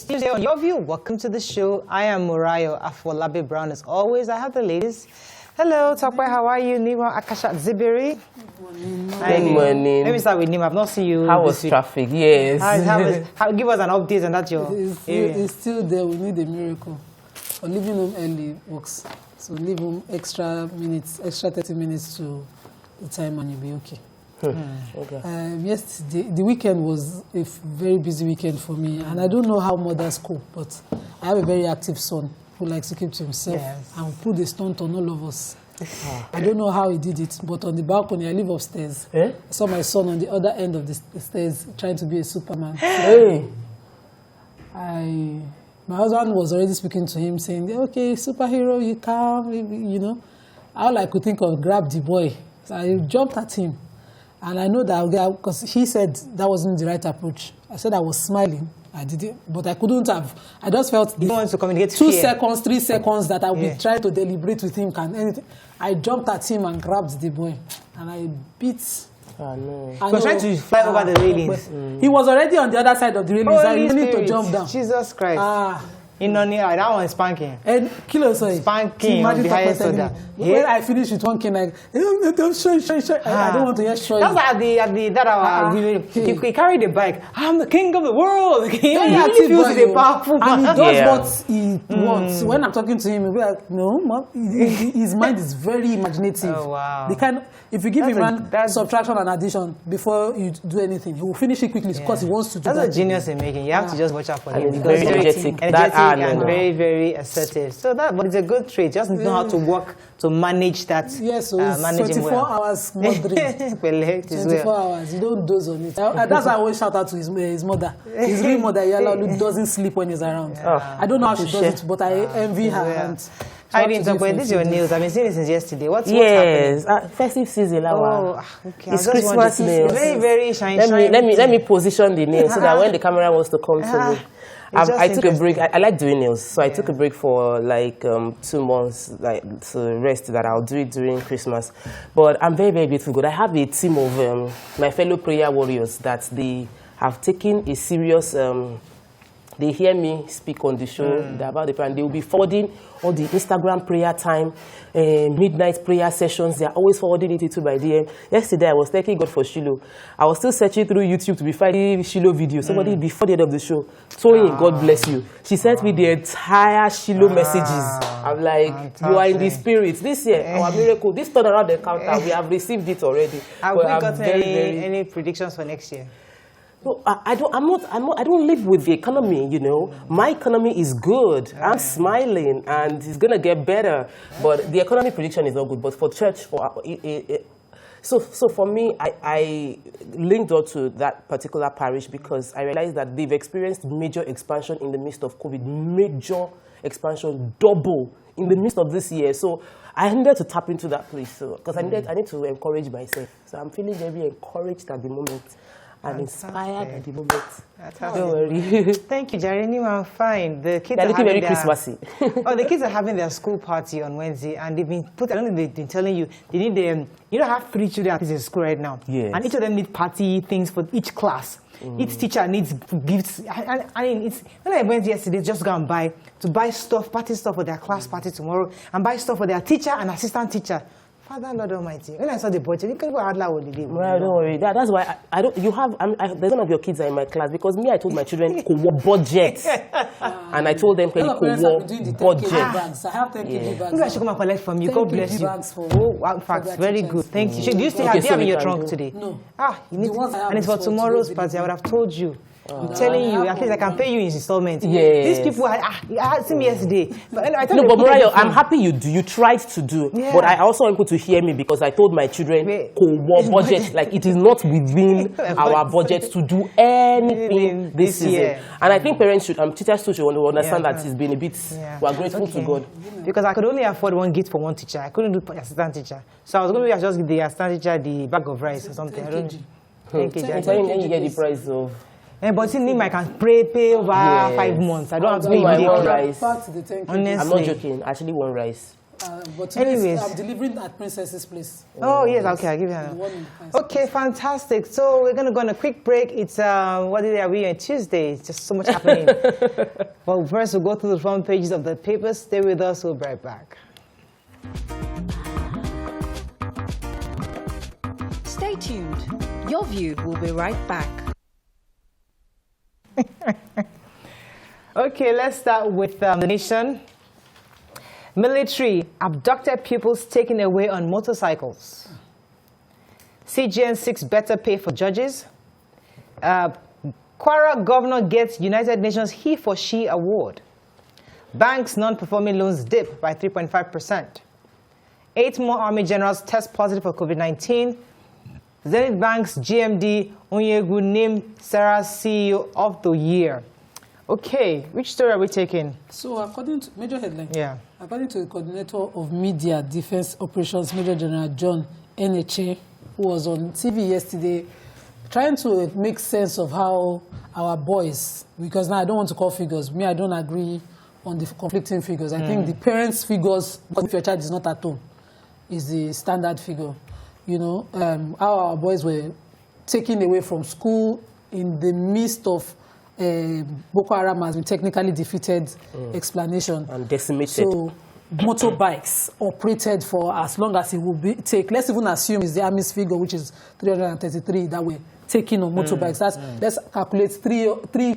Tuesday on Your View. Welcome to the show. I am Murayo Afolabi Brown. As always, I have the ladies. Hello, Tokwe, how are you? Nima Akasha Zibiri. Good morning. Let me start with Nima. I've not seen you. How was traffic? Yes. Give us an update on that, your area. It's still there. We need a miracle. Or leaving home early works. So leave home extra 30 minutes to the time and you'll be okay. Okay. Yesterday, the weekend was a very busy weekend for me, and I don't know how mothers cope, but I have a very active son who likes to keep to himself and put a stunt on all of us. I don't know how he did it, but on the balcony, I live upstairs. I saw my son on the other end of the stairs trying to be a Superman. My husband was already speaking to him, saying, okay, superhero, you come, you know. All I could think of, grab the boy. So I jumped at him. And I know that, because he said that wasn't the right approach. I said I was smiling. I did it, but I couldn't have. I just felt you want to communicate 2 seconds, 3 seconds that I would be trying to deliberate with him. I jumped at him and grabbed the boy. And I beat... Oh, no. He was trying to fly over the railings. He was already on the other side of the railings. So he needed to jump down. Jesus Christ. That one is spanking. And kilo spanking on the highest order. When I finish with one king, like, don't show. I don't want to hear show. That's he carried the bike. I'm the king of the world. He really feels he's a powerful man. And he does what he wants. When I'm talking to him, he'll be like, no, Mom. His mind is very imaginative. Oh, wow. If you give him subtraction and addition before you do anything, he will finish it quickly because he wants to do that. That's a genius in making. You have to just watch out for him. He's very energetic. And very, very assertive. But it's a good trait. Just know how to work to manage that. Yes, so it's 24 hours moderate. 24 hours. You don't doze on it. That's why I always shout out to his mother. His real mother, Yala, who doesn't sleep when he's around. I don't know how she does it, but I envy her. I didn't talk about this is your news. I've been seeing it since yesterday. What's happening? Festive season. Okay. It's Christmas nails. Very, very shiny. Let me position the nails so that when the camera wants to come to me. I took a break. I like doing nails, so I took a break for like 2 months, like to rest. That I'll do it during Christmas. But I'm very, very grateful. God, I have a team of my fellow prayer warriors that they have taken a serious. They hear me speak on the show about the prayer, and they will be forwarding all the Instagram prayer time, midnight prayer sessions. They are always forwarding it to my DM. Yesterday, I was thanking God for Shiloh. I was still searching through YouTube to be finding Shiloh video. Somebody before the end of the show, Toyin, God bless you. She sent me the entire Shiloh messages. I'm like, fantastic. You are in the spirit. This year, our miracle, this turnaround encounter, we have received it already. Have we got any predictions for next year? No, I don't live with the economy, you know. My economy is good. I'm smiling, and it's gonna get better. But the economy prediction is not good. But for church, so for me, I linked up to that particular parish because I realized that they've experienced major expansion in the midst of COVID. Major expansion, double in the midst of this year. So I needed to tap into that place because I need to encourage myself. So I'm feeling very encouraged at the moment. I'm inspired at the moment. Don't worry. Thank you, Jerry. I'm fine. The kids are looking very Christmassy. The kids are having their school party on Wednesday, and they've been I don't know, they've been telling you they need them. You don't have 3 children at in school right now, and each of them need party things for each class. Each teacher needs gifts. I mean, when I went yesterday, just go and buy stuff, party stuff for their class party tomorrow, and buy stuff for their teacher and assistant teacher. Father, Lord Almighty. When I saw the budget, you can go hardly what they did. Well, don't worry. That's why I don't. You have. There's none of your kids are in my class because me. I told my children budget, and I told them budget. I have 10 kg bags. Maybe I should come and collect from you. God bless you. In fact, very good. Thank you. Do you still have in your trunk today? No. You need to, and it's for tomorrow's party. I would have told you. I'm telling you, at least I can pay you in installments. Yes. These people, I seen me yesterday. But Murayo, I'm happy you tried to do. Yeah. But I also want people to hear me because I told my children, budget, like it is not within our budget to do anything this season. And I think parents should, teachers too should understand that it's been a bit, we're grateful to God. Because I could only afford one gift for one teacher. I couldn't do assistant teacher. So I was going to just give the assistant teacher the bag of rice or something. I don't know. Then you get the price of... But in NEMA, I can pay over 5 months. I don't have to pay one rice. Honestly. I'm not joking. Actually, one rice. But anyways, I'm delivering at Princess's place. Oh, yes, okay, I'll give you that. Okay, fantastic. So we're going to go on a quick break. It's, what day are we on? Tuesday. It's just so much happening. Well, first we'll go through the front pages of the papers. Stay with us. We'll be right back. Stay tuned. Your View will be right back. Okay, let's start with the nation. Military, abducted pupils taken away on motorcycles. CGN seeks better pay for judges. Kwara governor gets United Nations He for She award. Banks' non-performing loans dip by 3.5%. 8 more army generals test positive for COVID-19. Zenith Bank's GMD Onyegu named Sarah CEO of the year. Okay, which story are we taking? So according to major headline, according to the coordinator of media defense operations, Major General John Eneche, who was on TV yesterday, trying to make sense of how our boys, because now I don't want to call figures. Me, I don't agree on the conflicting figures. I think the parents' figures, if your child is not at home, is the standard figure. You know, how our boys were taken away from school in the midst of Boko Haram has been technically defeated explanation. And decimated. So motorbikes operated for as long as it will take. Let's even assume it's the army's figure, which is 333 that were taken on motorbikes. Let's calculate three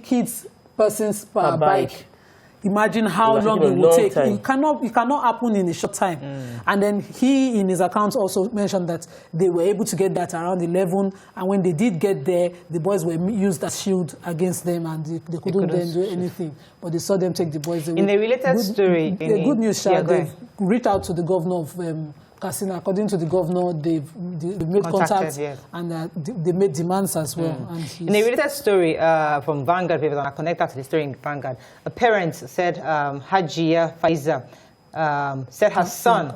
persons per bike. Imagine how long it will take. It cannot happen in a short time. And then he, in his account, also mentioned that they were able to get that around 11. And when they did get there, the boys were used as shield against them, and they couldn't then do anything. But they saw them take the boys away. In a related story, the good news, they've reached out to the governor of Katsina. According to the governor, they've made contact and they made demands as well. And in a related story from Vanguard, and I connect that to the story in Vanguard, a parent said Hajia Faiza said her son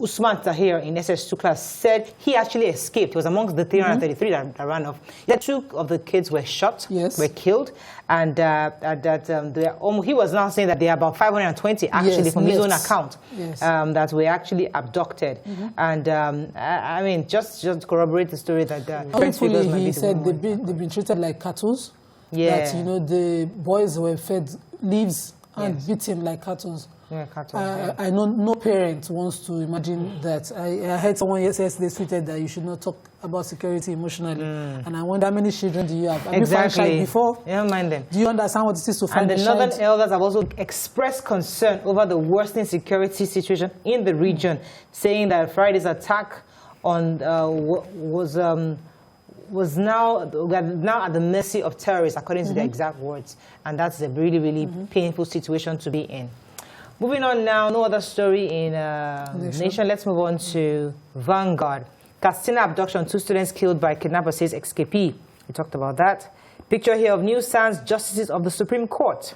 Usman Tahir in SS2 class said he actually escaped. He was amongst the 333 that ran off. Yet 2 of the kids were shot, were killed, and he was now saying that there are about 520 actually from his own account that were actually abducted. And I mean, just corroborate the story that hopefully he said they've been treated like cattle. That, you know, the boys were fed leaves and beaten like cattle. I know no parent wants to imagine that. I heard someone yesterday tweeted that you should not talk about security emotionally. And I wonder how many children do you have? Have you found a child before? You don't mind them. Do you understand what it is to find a child? And the northern elders have also expressed concern over the worsening security situation in the region, saying that Friday's attack on was now at the mercy of terrorists, according to their exact words. And that's a really, really painful situation to be in. Moving on now, no other story in nation. Let's move on to Vanguard. Katsina abduction, 2 students killed by kidnapper, says escapee. We talked about that. Picture here of new sans justices of the Supreme Court.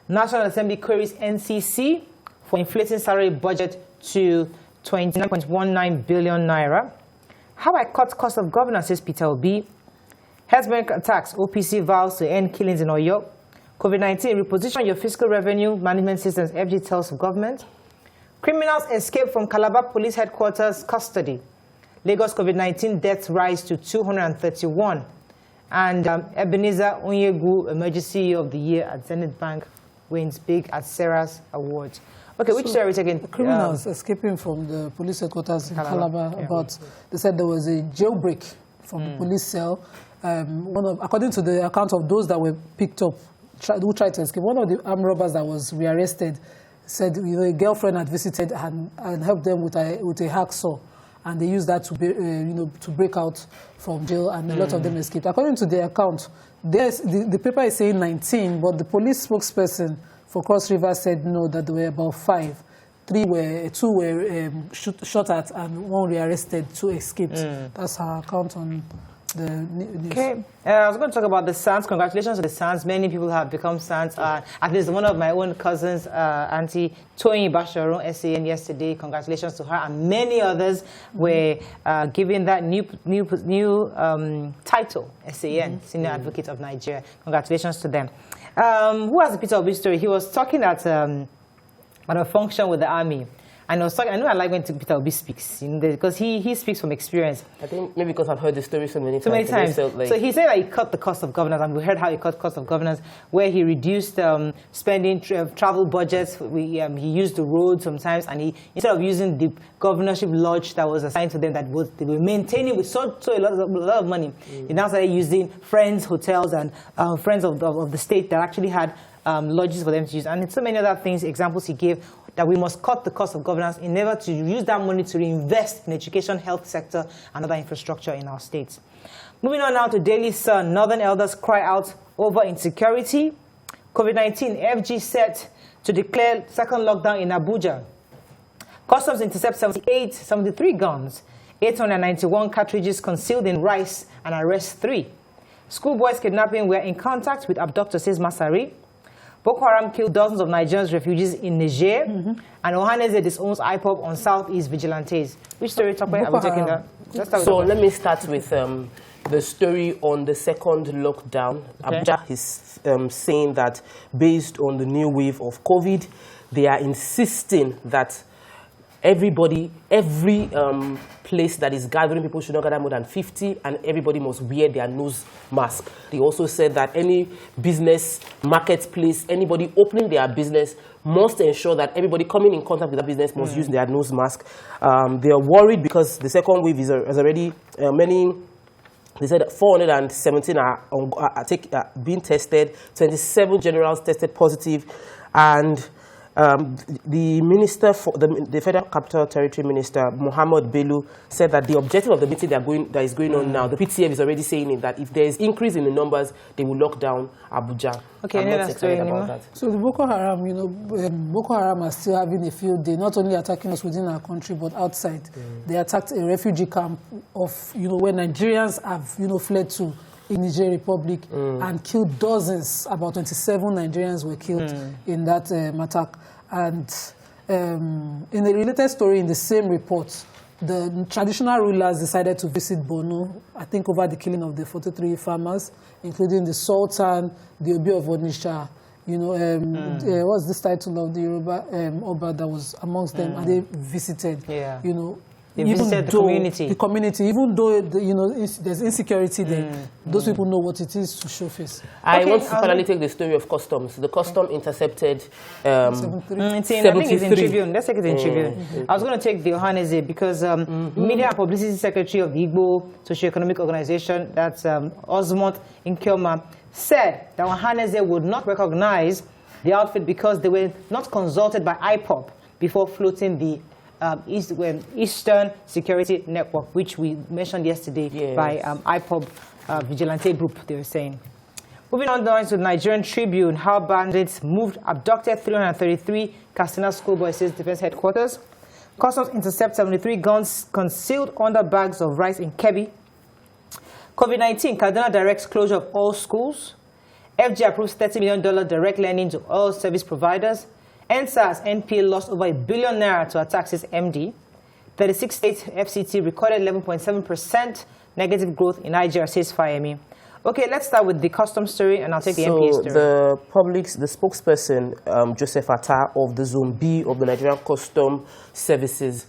National Assembly queries NCC for inflating salary budget to 29.19 billion naira. How I cut cost of governance, says Peter Obi. Herdsmen attacks, OPC vows to end killings in Oyo. COVID-19, reposition your fiscal revenue management systems, FG tells government. Criminals escape from Calabar Police Headquarters custody. Lagos COVID-19 deaths rise to 231. And Ebenezer Onyegu, Emergency CEO of the Year at Zenith Bank, wins big at Sarah's Awards. Okay, which story are we taking? Criminals escaping from the police headquarters in Calabar. They said there was a jailbreak from the police cell. According to the account of those that were picked up, who tried to escape, one of the armed robbers that was rearrested said a girlfriend had visited and helped them with a hacksaw, and they used that to break out from jail, and a lot of them escaped. According to the account, the paper is saying 19, but the police spokesperson for Cross River said no, that there were about 5. 2 were shot at, and 1 rearrested, 2 escaped. That's her account on the news. Okay, I was going to talk about the SANS. Congratulations to the SANS. Many people have become SANS. At least one of my own cousins, Auntie Toyin Basharon, SAN, yesterday. Congratulations to her, and many others were given that new title, SAN, Senior Advocate of Nigeria. Congratulations to them. Who has the Peter Obi story? He was talking at but I function with the army. And I was talking, I know I like when Peter Obi speaks, because he speaks from experience. I think maybe because I've heard the story so many times. So he said that he cut the cost of governance, and we heard how he cut cost of governance, where he reduced spending, travel budgets. He used the road sometimes, and he, instead of using the governorship lodge that was assigned to them, they were maintaining with a lot of money, he now started using friends, hotels, and friends of the state that actually had lodges for them to use. And so many other things, examples he gave, that we must cut the cost of governance in order to use that money to reinvest in education, health sector, and other infrastructure in our states. Moving on now to Daily Sun. Northern elders cry out over insecurity. COVID-19, FG set to declare second lockdown in Abuja. Customs intercept 73 guns, 891 cartridges concealed in rice, and arrest 3. Schoolboys kidnapping were in contact with abductors, says Masari. Boko Haram killed dozens of Nigerian refugees in Niger, and Ohaneze disowns IPOB on Southeast vigilantes. Which story are we taking that? So let me start with the story on the second lockdown. Okay. Abuja is saying that based on the new wave of COVID, they are insisting that every place that is gathering people should not gather more than 50, and everybody must wear their nose mask. They also said that any business, marketplace, anybody opening their business must ensure that everybody coming in contact with that business must use their nose mask. They are worried because the second wave is already they said 417 are being tested, 27 generals tested positive, and the minister, the Federal Capital Territory Minister, Muhammad Bello, said that the objective of the meeting that is going on now, the PTF is already saying it, that if there is increase in the numbers, they will lock down Abuja. Okay, I'm not excited about that. So the Boko Haram, Boko Haram are still having a field day, not only attacking us within our country, but outside. They attacked a refugee camp of, where Nigerians have, fled to in Niger Republic and killed dozens. About 27 Nigerians were killed in that attack. And in a related story in the same report, the traditional rulers decided to visit Borno, I think over the killing of the 43 farmers, including the Sultan, the Obi of Onitsha, what's this title of the Yoruba Oba that was amongst them, and they visited, They visited the community, even though there's insecurity there, those people know what it is to show face. I want to finally take the story of customs. The custom intercepted 73. I think it's in Tribune. Let's take it in Tribune. I was going to take the Ohaneze because Media and Publicity Secretary of the Igbo Socioeconomic Organization, that's Osmont Inkioma, said that Ohaneze would not recognize the outfit because they were not consulted by IPOB before floating the Eastern Security Network, which we mentioned yesterday by IPOB vigilante group, they were saying. Moving on to the Nigerian Tribune, how bandits abducted 333 Katsina schoolboys, says Defense Headquarters. Customs intercept 73 guns concealed under bags of rice in Kebbi. COVID-19, Kaduna directs closure of all schools. FG approves $30 million direct lending to all service providers. NSAS NPA lost over ₦1 billion to attack, says MD. 36 states FCT recorded 11.7% negative growth in Nigeria, says Fayemi. Okay, let's start with the customs story, and I'll take the NPA story. So the spokesperson, Joseph Atta of the Zone B of the Nigerian Custom Services,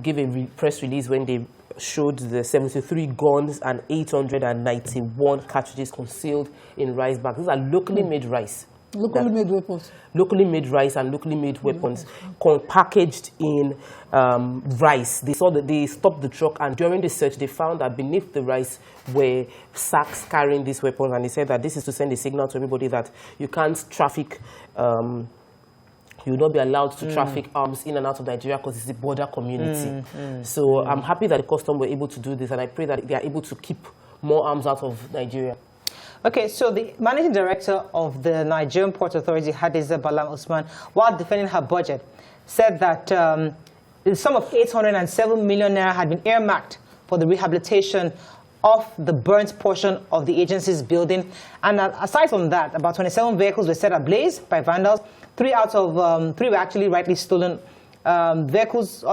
gave a press release when they showed the 73 guns and 891 cartridges concealed in rice bags. These are locally made rice. Locally made weapons. Locally made rice and locally made weapons packaged in rice. They saw that they stopped the truck, and during the search, they found that beneath the rice were sacks carrying these weapons. And they said that this is to send a signal to everybody that you can't traffic. You will not be allowed to traffic arms in and out of Nigeria because it's a border community. So I'm happy that the custom were able to do this, and I pray that they are able to keep more arms out of Nigeria. Okay, so the managing director of the Nigerian Port Authority, Hadiza Balam Usman, while defending her budget, said that the sum of 807 million naira had been earmarked for the rehabilitation of the burnt portion of the agency's building. And aside from that, about 27 vehicles were set ablaze by vandals. 3 out of 3 were actually rightly stolen. Other vehicles,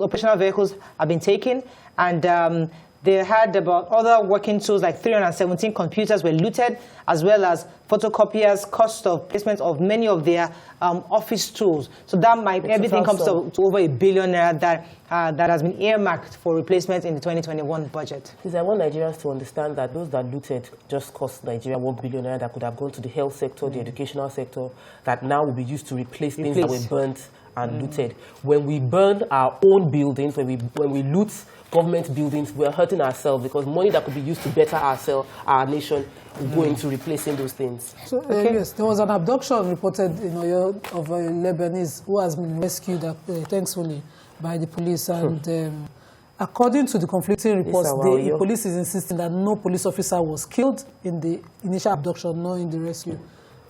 operational vehicles, have been taken, and They had about other working tools like 317 computers were looted, as well as photocopiers, cost of placement of many of their office tools. So that everything comes to over $1 billion that has been earmarked for replacement in the 2021 budget. Because I want Nigerians to understand that those that looted just cost Nigeria $1 billion that could have gone to the health sector, the educational sector, that now will be used to replace things that were burnt and looted. When we burn our own buildings, when we loot government buildings, we're hurting ourselves because money that could be used to better our nation will go into replacing those things. So, yes, there was an abduction reported in Oyo of a Lebanese who has been rescued, thankfully, by the police. And according to the conflicting reports, the police is insisting that no police officer was killed in the initial abduction, nor in the rescue.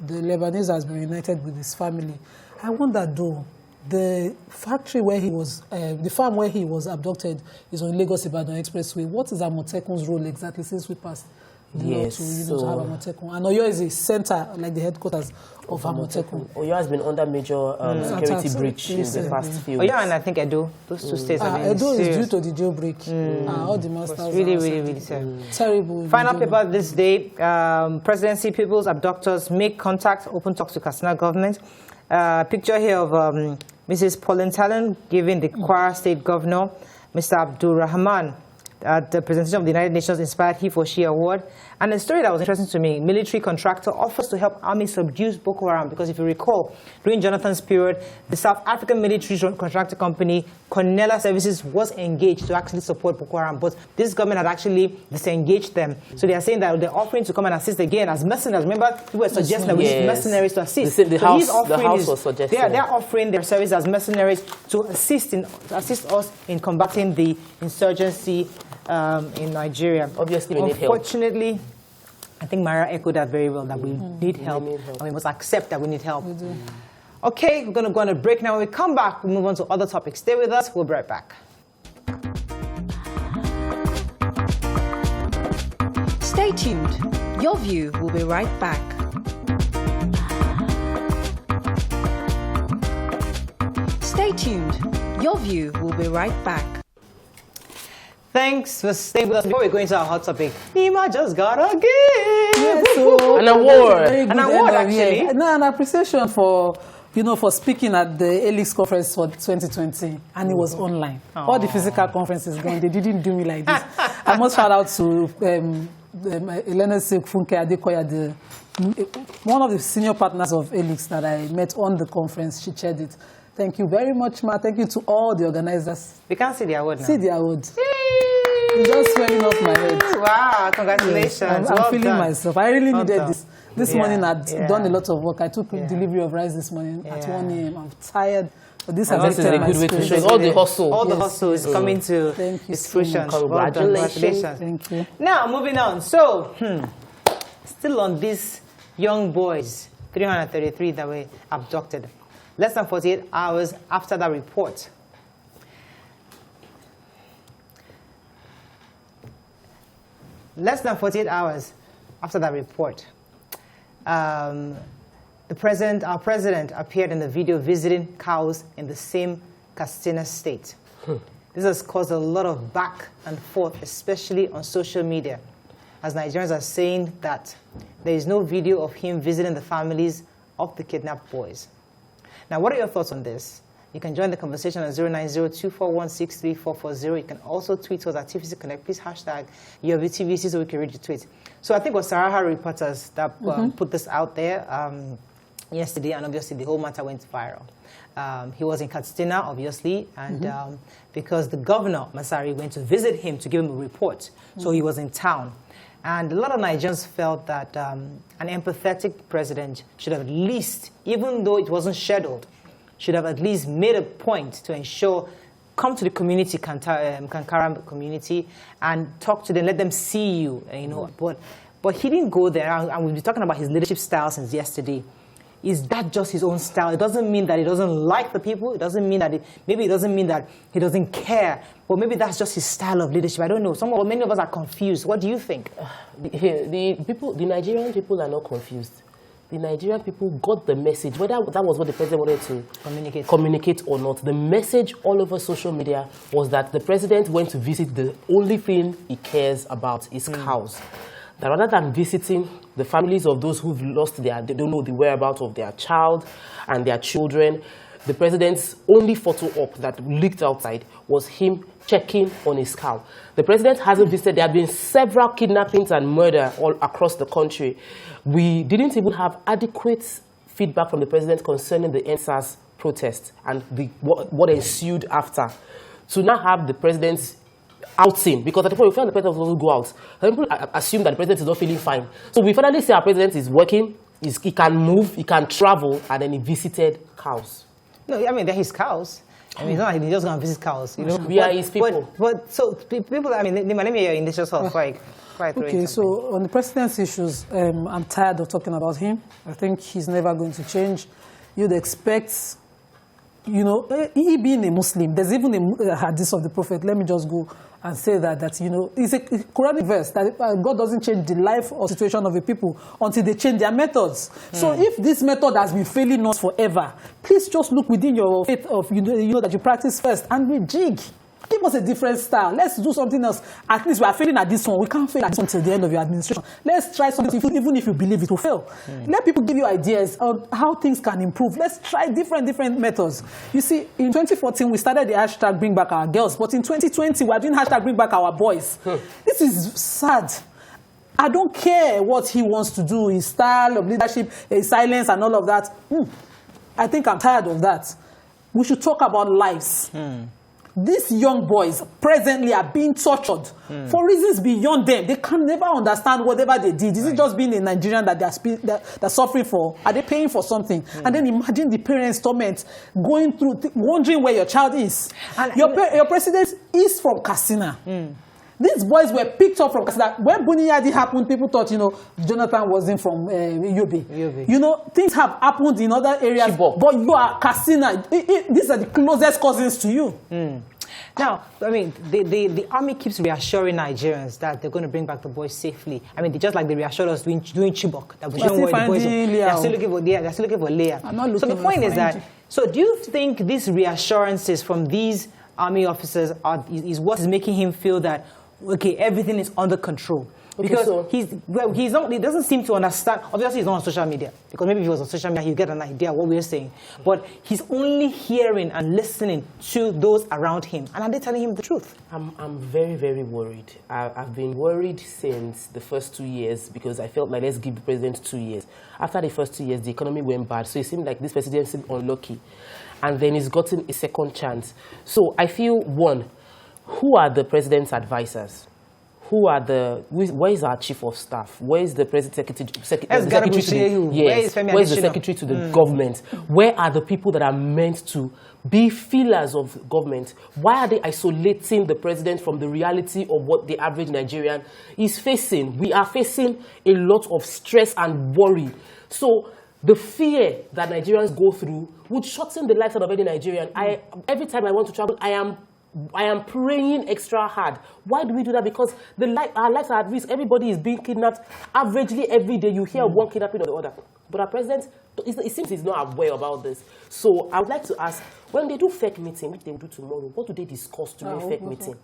The Lebanese has been reunited with his family. I wonder, though, the factory where he was, the farm where he was abducted is on Lagos-Ibadan Expressway. What is Amotekun's role exactly since we passed the law to have Amotekun? And Oyo is a center, like the headquarters of Amotekun. Oyo has been under major security breach in the past few weeks. Oyo and I think Edo, those two states have been Edo serious. is due to the jailbreak. All the masters really terrible. Final paper this day, presidency pupils, abductors make contact, open talks to Katsina government. Picture here of Mrs. Pauline Talon giving the Kwara State Governor, Mr. Abdul Rahman, at the presentation of the United Nations Inspired He for She Award. And a story that was interesting to me, military contractor offers to help army subdue Boko Haram, because if you recall, during Jonathan's period, the South African military contractor company, Cornella Services, was engaged to actually support Boko Haram, but this government had actually disengaged them. So they are saying that they're offering to come and assist again as mercenaries. Remember, people were suggesting that we need mercenaries to assist. The house was suggesting. They're offering their service as mercenaries to assist us in combating the insurgency in Nigeria. Obviously, we need help. Unfortunately, I think Mara echoed that very well, that we need help. And we must accept that we need help. Okay, we're going to go on a break now. When we come back, we'll move on to other topics. Stay with us. We'll be right back. Stay tuned. Your View will be right back. Stay tuned. Your View will be right back. Thanks for staying with us. Before we go into our hot topic, NEMA just got a gift. Yes, so an award. An award, actually. No, an appreciation for, for speaking at the ALIX conference for 2020, and it was online. Aww. All the physical conferences going, they didn't do me like this. I must shout out to Elena Funke Adekoya, one of the senior partners of ALIX that I met on the conference. She chaired it. Thank you very much, Ma. Thank you to all the organizers. We can't see the award now. See the award. It's just swelling off my head. Wow, congratulations. Yes, I'm feeling myself. I really needed this. This morning I'd done a lot of work. I took delivery of rice this morning at 1 a.m. I'm tired. But this is a good way to show all the hustle. All the hustle is coming to its fruition. Congratulations. Thank you. Now, moving on. So, still on these young boys, 333 that were abducted. Less than 48 hours after that report. Less than 48 hours after that report, our president appeared in the video visiting cows in the same Katsina state. This has caused a lot of back and forth, especially on social media, as Nigerians are saying that there is no video of him visiting the families of the kidnapped boys. Now, what are your thoughts on this? You can join the conversation at 090-241-63440. You can also tweet us at TVC Connect. Please hashtag YourVTVC so we can read your tweets. So I think it was Saraha reporters that put this out there yesterday, and obviously the whole matter went viral. He was in Katsina, obviously, and because the governor, Masari, went to visit him to give him a report, so he was in town. And a lot of Nigerians felt that an empathetic president should have at least, even though it wasn't scheduled, should have at least made a point to ensure, come to the community, Kankara community, and talk to them, let them see you, But he didn't go there, and we've been talking about his leadership style since yesterday. Is that just his own style? It doesn't mean that he doesn't like the people. It doesn't mean that maybe it doesn't mean that he doesn't care. But maybe that's just his style of leadership. I don't know. Many of us are confused. What do you think? The Nigerian people are not confused. the Nigerian people got the message, whether that was what the president wanted to communicate or not. The message all over social media was that the president went to visit the only thing he cares about is cows. That rather than visiting the families of those who've lost they don't know the whereabouts of their child and their children, the president's only photo op that leaked outside was him checking on his cow. The president hasn't visited. There have been several kidnappings and murder all across the country. We didn't even have adequate feedback from the president concerning the NSAS protest and what ensued after. To now have the president's outing, because at the point we felt the president was going to go out. People assume that the president is not feeling fine. So we finally say our president is working, he can move, he can travel, and then he visited cows. No, I mean, they're his cows. I mean, it's not like he's just going to visit cows, you know. We are his people. But so people, I mean, let me hear in this yourself, like, okay, so on the president's issues, I'm tired of talking about him. I think he's never going to change. You'd expect, you know, he being a Muslim, there's even a hadith of the Prophet. Let me just go and say that you know, it's a Quranic verse that God doesn't change the life or situation of a people until they change their methods. So if this method has been failing us forever, please just look within your faith of, you know that you practice first and rejig. Give us a different style. Let's do something else. At least we are failing at this one. We can't fail at this one until the end of your administration. Let's try something, even if you believe it will fail. Let people give you ideas on how things can improve. Let's try different methods. You see, in 2014, we started the hashtag Bring Back Our Girls. But in 2020, we are doing hashtag Bring Back Our Boys. This is sad. I don't care what he wants to do, his style of leadership, his silence and all of that. I think I'm tired of that. We should talk about lives. These young boys presently are being tortured for reasons beyond them. They can never understand whatever they did. Is it just being a Nigerian that they're suffering for? Are they paying for something? And then imagine the parents' torment, going through, wondering where your child is. And your president is from Katsina. These boys were picked up from Katsina. When Buniyadi happened, people thought, you know, Jonathan wasn't from Yobe. You know, things have happened in other areas, but you are Katsina. These are the closest cousins to you. Now, I mean, the army keeps reassuring Nigerians that they're going to bring back the boys safely. I mean, just like they reassured us doing Chibok, that we shouldn't worry the boys. They're still looking for Leah. So the point is that, so do you think these reassurances from these army officers is what is making him feel that, okay, everything is under control? Because he doesn't seem to understand. Obviously, he's not on social media, because maybe if he was on social media, he'd get an idea of what we're saying. But he's only hearing and listening to those around him. And are they telling him the truth? I'm very, very worried. I've been worried since the first 2 years, because I felt like, let's give the president 2 years. After the first 2 years, the economy went bad. So it seemed like this president seemed unlucky. And then he's gotten a second chance. So I feel, one, who are the president's advisors? Where is our chief of staff? Where is the president secretary to the government? Where are the people that are meant to be feelers of government? Why are they isolating the president from the reality of what the average Nigerian is facing? We are facing a lot of stress and worry. So the fear that Nigerians go through would shorten the lifespan of any Nigerian. Every time I want to travel, I am praying extra hard. Why do we do that? Because our lives are at risk. Everybody is being kidnapped. Averagely every day you hear one kidnapping or the other. But our president, it seems he's not aware about this. So I would like to ask, when they do fake meeting, which they will do tomorrow, what do they discuss during fake meeting?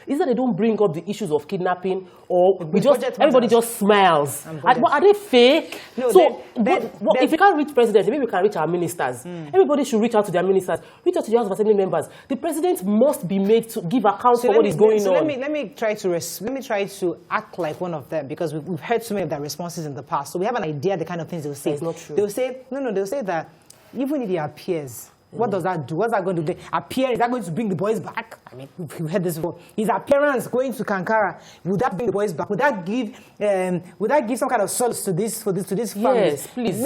Is that they don't bring up the issues of kidnapping, or everybody just smiles? Are they fake? No, so if we can't reach president, maybe we can reach our ministers. Everybody should reach out to their ministers, reach out to the House of Assembly members. The president must be made to give account for what is going on. Let me try to act like one of them, because we've heard so many of their responses in the past. So we have an idea the kind of things they'll say. It's not true. They'll say they'll say that even if he appears, what does that do? What's that going to do? Appear? Is that going to bring the boys back? I mean, we've heard this before. His appearance going to Kankara, would that bring the boys back? Would that give some kind of solace to this family? Yes, please.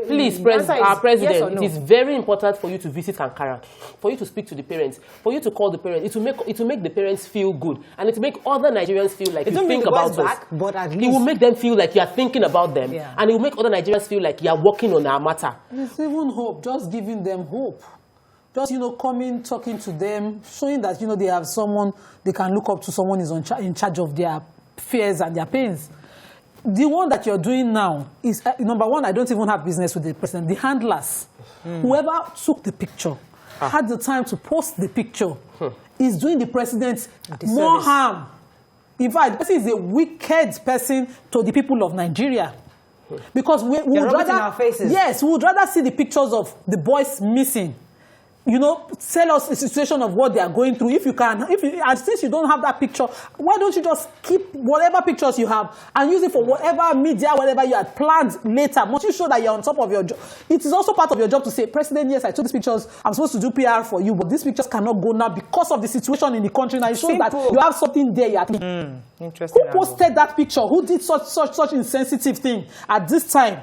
Please, our president, yes, no? It is very important for you to visit Kankara, for you to speak to the parents, for you to call the parents. It will make the parents feel good, and it will make other Nigerians feel like you think about us. But at least it will make them feel like you are thinking about them, and it will make other Nigerians feel like you are working on our matter. It's even hope, just giving them hope. Just, coming, talking to them, showing that, they have someone they can look up to, someone is in charge of their fears and their pains. the one that you're doing now is, number one, I don't even have business with the president. The handlers, whoever took the picture, had the time to post the picture, is doing the president more harm. In fact, the person is a wicked person to the people of Nigeria. Because we would rather, in our faces. Yes, we would rather see the pictures of the boys missing. You know, tell us the situation of what they are going through. If you can, and since you don't have that picture, why don't you just keep whatever pictures you have and use it for whatever media, whatever you had planned later? Must you show that you're on top of your job? It is also part of your job to say, President, yes, I took these pictures. I'm supposed to do PR for you, but these pictures cannot go now because of the situation in the country. Now it shows that you have something there. Interesting. Who posted that picture? Who did such insensitive thing at this time?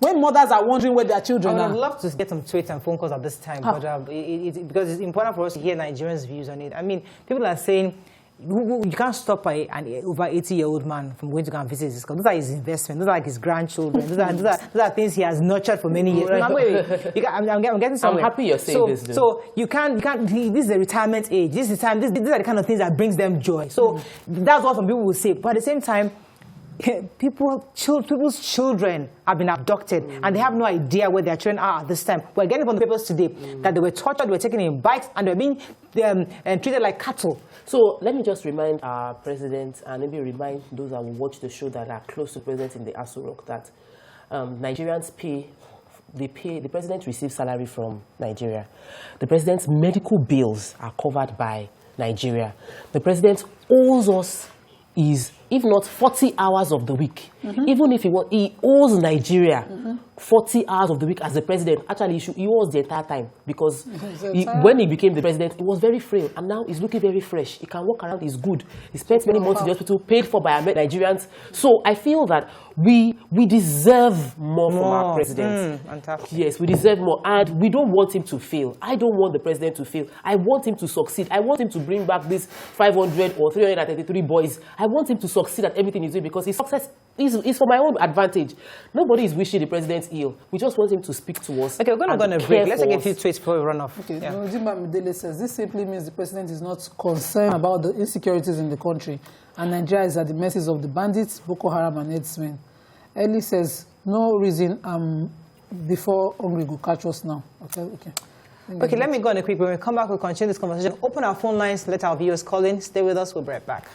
When mothers are wondering where their children are. I would love to get some tweets and phone calls at this time, but because it's important for us to hear Nigerians' views on it. I mean, people are saying you can't stop an over 80-year-old man from going to go and visit his school. Those are his investments. Those are like his grandchildren. Those are things he has nurtured for many years. I'm getting somewhere. I'm happy you're saying this. So you can't. This is a retirement age. This is time. These are the kind of things that brings them joy. So that's what some people will say. But at the same time, people's children have been abducted and they have no idea where their children are at this time. We're getting from the papers today that they were tortured, they were taken in bikes, and they're being treated like cattle. So let me just remind our president and maybe remind those that will watch the show that are close to the president in the Aso Rock that Nigerians the president receives salary from Nigeria. The president's medical bills are covered by Nigeria. The president owes us if not 40 hours of the week. Even if he owes Nigeria 40 hours of the week as the president. Actually, he owes the entire time because when he became the president, he was very frail, and now he's looking very fresh. He can walk around, he's good. He spent many months in the hospital, paid for by Nigerians. So I feel that we deserve more from our president. Yes, we deserve more, and we don't want him to fail. I don't want the president to fail. I want him to succeed. I want him to bring back these 500 or 333 boys. I want him to succeed at everything he's doing because his success is for my own advantage. Nobody is wishing the president ill. We just want him to speak to us. Okay, we're going to go on a break. Let's take a few tweets before we run off. Okay, Nojima Midele says, this simply means the president is not concerned about the insecurities in the country, and Nigeria is at the mercy of the bandits, Boko Haram, and headsmen. Ellie says, no reason before hungry will catch us now. Okay, let me go on a quick break. When we come back, we'll continue this conversation. Open our phone lines, let our viewers call in. Stay with us, we'll be right back.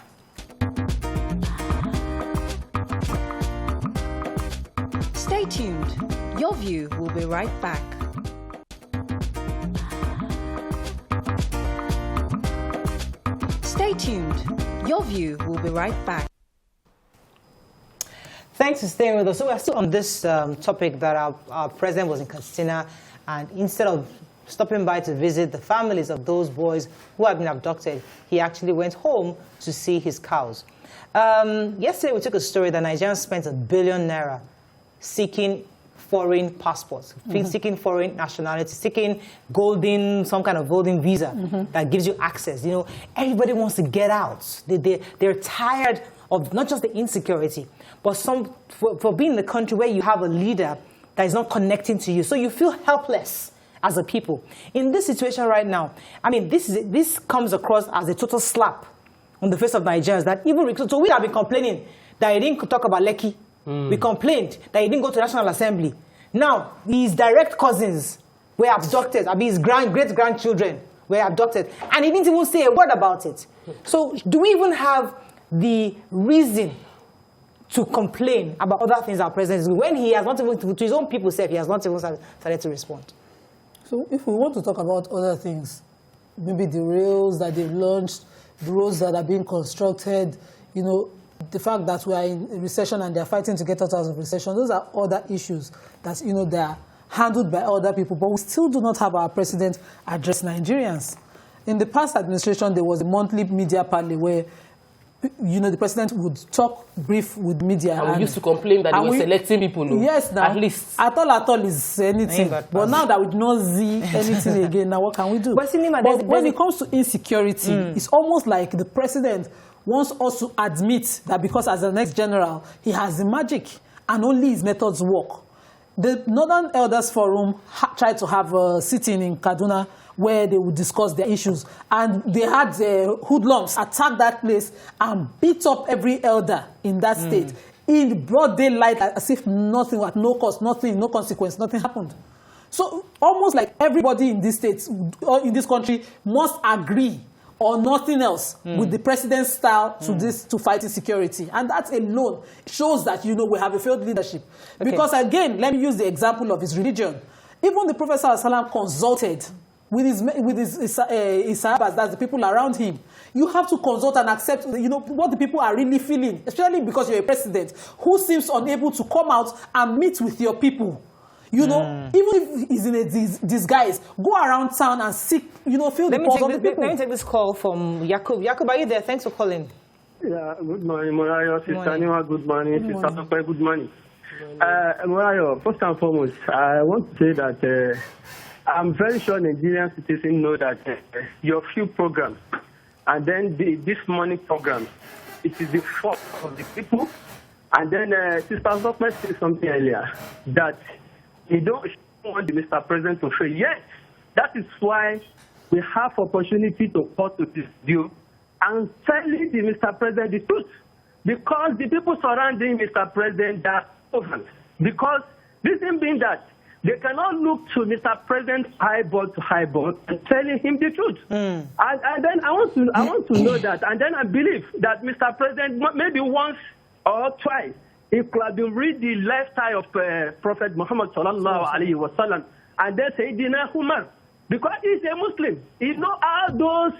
Stay tuned. Your View will be right back. Stay tuned. Your View will be right back. Thanks for staying with us. So we're still on this topic that our president was in Katsina, and instead of stopping by to visit the families of those boys who have been abducted, he actually went home to see his cows. Yesterday we took a story that Nigerians spent ₦1 billion seeking foreign passports, seeking foreign nationality, seeking some kind of golden visa that gives you access. You know, everybody wants to get out. They're tired of not just the insecurity, but for being in the country where you have a leader that is not connecting to you. So you feel helpless as a people. In this situation right now, I mean, this comes across as a total slap on the face of Nigerians. That even so, we have been complaining that he didn't talk about Lekki. We complained that he didn't go to National Assembly. Now, his direct cousins were abducted. I mean, his great-grandchildren were abducted. And he didn't even say a word about it. So do we even have the reason to complain about other things our president is doing when he has not even, to his own people say, he has not even started to respond? So if we want to talk about other things, maybe the rails that they've launched, the roads that are being constructed, you know, the fact that we are in a recession and they're fighting to get us out of recession, those are other issues that, you know, they are handled by other people. But we still do not have our president address Nigerians. In the past administration, there was a monthly media parley where, you know, the president would talk brief with media. And we used to complain that they were selecting people. Yes, now. At least. At all is anything. But now that we do not see anything again, now what can we do? But when it comes to insecurity, it's almost like the president wants us to admit that because as the next general, he has the magic and only his methods work. The Northern Elders Forum tried to have a sitting in Kaduna where they would discuss their issues. And they had hoodlums attack that place and beat up every elder in that state. in broad daylight as if nothing, at no cost, nothing, no consequence, nothing happened. So almost like everybody in this state or in this country must agree or nothing else with the president's style to fight insecurity. And that alone shows that, you know, we have a failed leadership. Okay. Because again, let me use the example of his religion. Even the Prophet ﷺ consulted with his sahabas, that's the people around him. You have to consult and accept, you know, what the people are really feeling, especially because you're a president who seems unable to come out and meet with your people. You know, even if he's in a disguise, go around town and seek, you know, feel the pulse of the people. Let me take this call from Yakub. Yakub, are you there? Thanks for calling. Yeah, good morning, Morayo. Sister Nima, good morning. Sister Tope, good morning. Morayo, first and foremost, I want to say that I'm very sure Nigerian citizens know that your few programs and then this money program, it is the fault of the people. And then Sister Tope said something earlier that you don't want the Mr. President to fail. Yes, that is why we have opportunity to call to this deal and telling the Mr. President the truth. Because the people surrounding Mr. President are over. Because reason being that they cannot look to Mr. President's highball to highball and telling him the truth. And then I want to know that, and then I believe that Mr. President maybe once or twice he could have been read the lifestyle of Prophet Muhammad sallallahu alaihi wasallam, and then Sayyidina Umar, because he's a Muslim. He know all those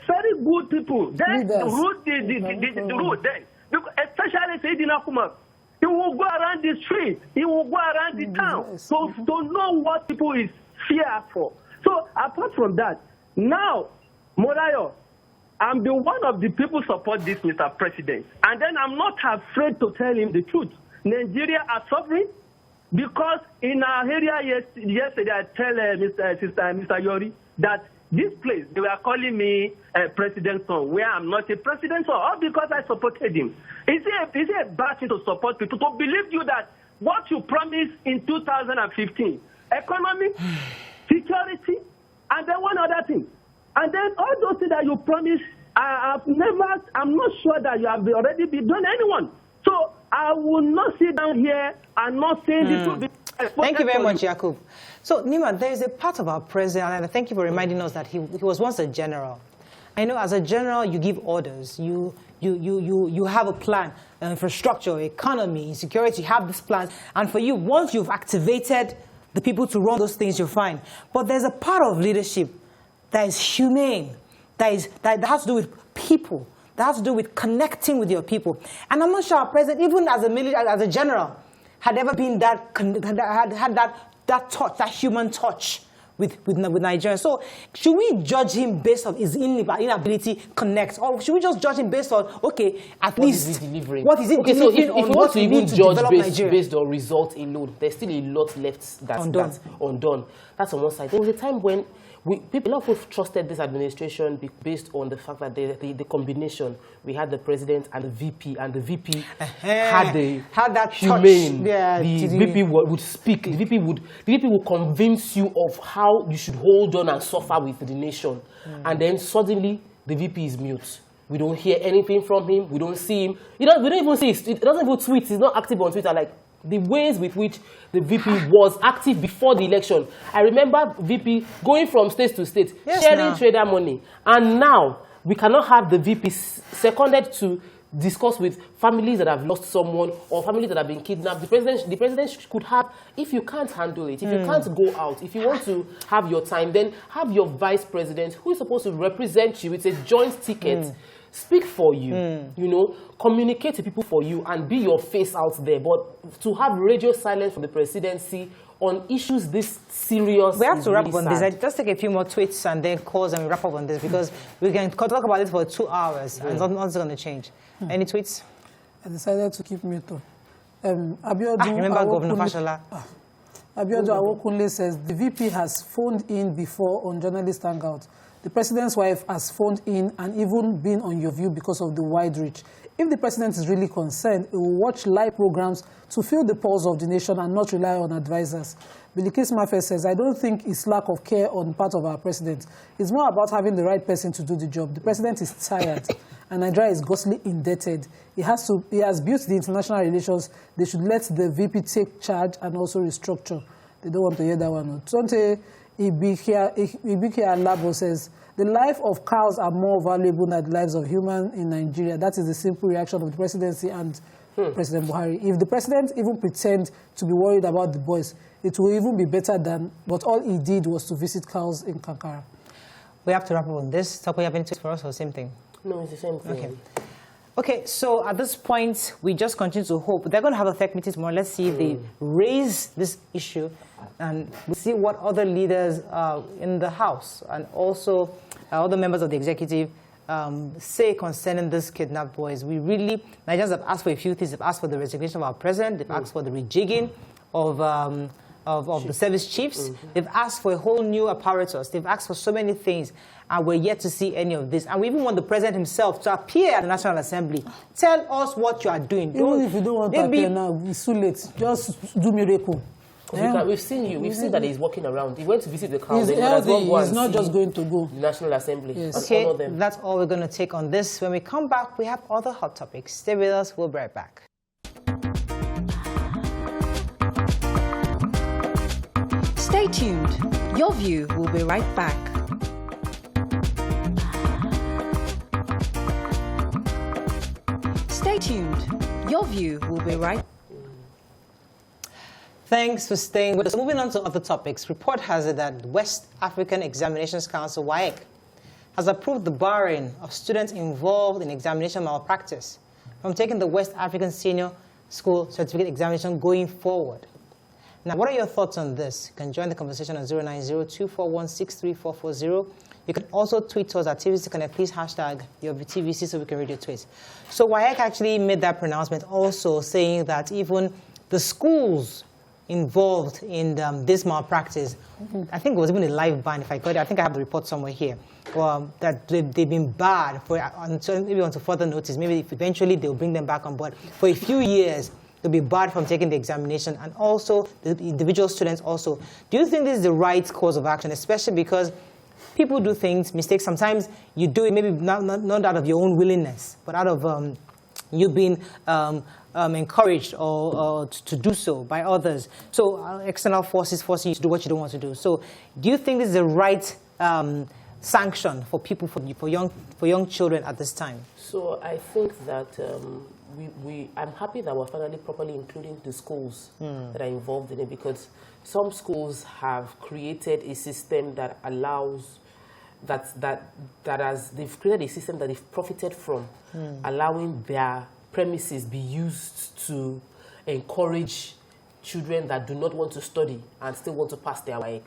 very good people. Then root the root then, because especially Sayyidina Umar. He will go around the street. He will go around the town. So to know what people is fear for. So apart from that, now Morayo, I'm the one of the people support this Mr. President. And then I'm not afraid to tell him the truth. Nigeria are suffering because in our area yesterday I tell Mr. Yori that this place, they were calling me a president's son, where I'm not a president's son, all because I supported him. Is it a bad thing to support people, to believe you that what you promised in 2015, economy, security, and then one other thing. And then all those things that you promised, I'm not sure that you have already been done anyone. So I will not sit down here and not say the truth. Thank you very much, Yakub. So, Nima, there is a part of our president, and thank you for reminding us that he was once a general. I know as a general, you give orders. You have a plan, infrastructure, economy, security, you have this plan. And for you, once you've activated the people to run those things, you're fine. But there's a part of leadership that is humane, that has to do with people, that has to do with connecting with your people. And I'm not sure our president, even as a general, had ever been had that touch, that human touch with Nigerians. So should we judge him based on his inability to connect, or should we just judge him based on, okay, at least is he delivering? What is he delivering? So if you want to even judge based on results alone, there's still a lot left that's undone. That's on one side. There was a time when a lot of people trusted this administration based on the fact that the combination, we had the president and the VP, and the VP had that humane. The VP would speak. The VP would convince you of how you should hold on and suffer with the nation. And then suddenly the VP is mute. We don't hear anything from him. We don't see him. We don't even see it. It doesn't even tweet. He's not active on Twitter. Like the ways with which the VP was active before the election. I remember VP going from state to state, sharing trader money. And now, we cannot have the VP seconded to discuss with families that have lost someone or families that have been kidnapped. The president could have, if you can't handle it, if you can't go out, if you want to have your time, then have your vice president who is supposed to represent you. It's a joint ticket. Speak for you, you know, communicate to people for you and be your face out there. But to have radio silence from the presidency on issues this serious, we have to wrap up on this. I just take a few more tweets and then calls and we wrap up on this because we can talk about it for 2 hours and nothing's going to change. Any tweets? I decided to keep mute. Remember Governor Fashola? Abiodun Awokunle says the VP has phoned in before on journalist hangout. The president's wife has phoned in and even been on your view because of the wide reach. If the president is really concerned, he will watch live programs to feel the pulse of the nation and not rely on advisors. Bilikis Mafe says, I don't think it's lack of care on the part of our president. It's more about having the right person to do the job. The president is tired, and Nigeria is grossly indebted. He has built the international relations. They should let the VP take charge and also restructure. They don't want to hear that one. Tonte Ibikia Labo says, the life of cows are more valuable than the lives of humans in Nigeria. That is the simple reaction of the presidency and President Buhari. If the president even pretends to be worried about the boys, it will even be better than what all he did was to visit cows in Kankara. We have to wrap up on this. Toko, you have any tips for us or the same thing? No, it's the same thing. Okay. Okay, so at this point, we just continue to hope. They're going to have a FEC meeting tomorrow. Let's see if they raise this issue, and we'll see what other leaders in the House and also other members of the executive say concerning these kidnapped boys. Nigerians have asked for a few things. They've asked for the resignation of our president. They've asked for the rejigging of the service chiefs. They've asked for a whole new apparatus. They've asked for so many things, and we're yet to see any of this. And we even want the president himself to appear at the National Assembly. Tell us what you are doing. Even if you don't want to appear now, it's too late. Just do miracle. Yeah. We've seen you. We've seen that he's walking around. He went to visit the cows. He's healthy. He's not just going to go. The National Assembly. Yes. Okay, that's all we're going to take on this. When we come back, we have other hot topics. Stay with us. We'll be right back. Stay tuned. Your View will be right back. Stay tuned. Your View will be right back. Thanks for staying with us. Moving on to other topics. Report has it that West African Examinations Council, WAEC, has approved the barring of students involved in examination malpractice from taking the West African Senior School Certificate Examination going forward. Now, what are your thoughts on this? You can join the conversation on 090-241-63440. You can also tweet to us at TVC Connect. Please hashtag your TVC so we can read your tweets. So WAEC actually made that pronouncement also saying that even the schools involved in this malpractice, I think it was even a live ban, if I got it. I think I have the report somewhere here, that they've been barred for maybe until further notice. Maybe if eventually they'll bring them back on board. For a few years, they'll be barred from taking the examination, and also the individual students also. Do you think this is the right course of action, especially because people do things, mistakes. Sometimes you do it maybe not out of your own willingness, but out of you being encouraged or to do so by others. So external forces forcing you to do what you don't want to do. So do you think this is the right sanction for people, for young children at this time? So I think that I'm happy that we're finally properly including the schools that are involved in it, because some schools have created a system that allows they've created a system that they've profited from, allowing their premises be used to encourage children that do not want to study and still want to pass their WAEC.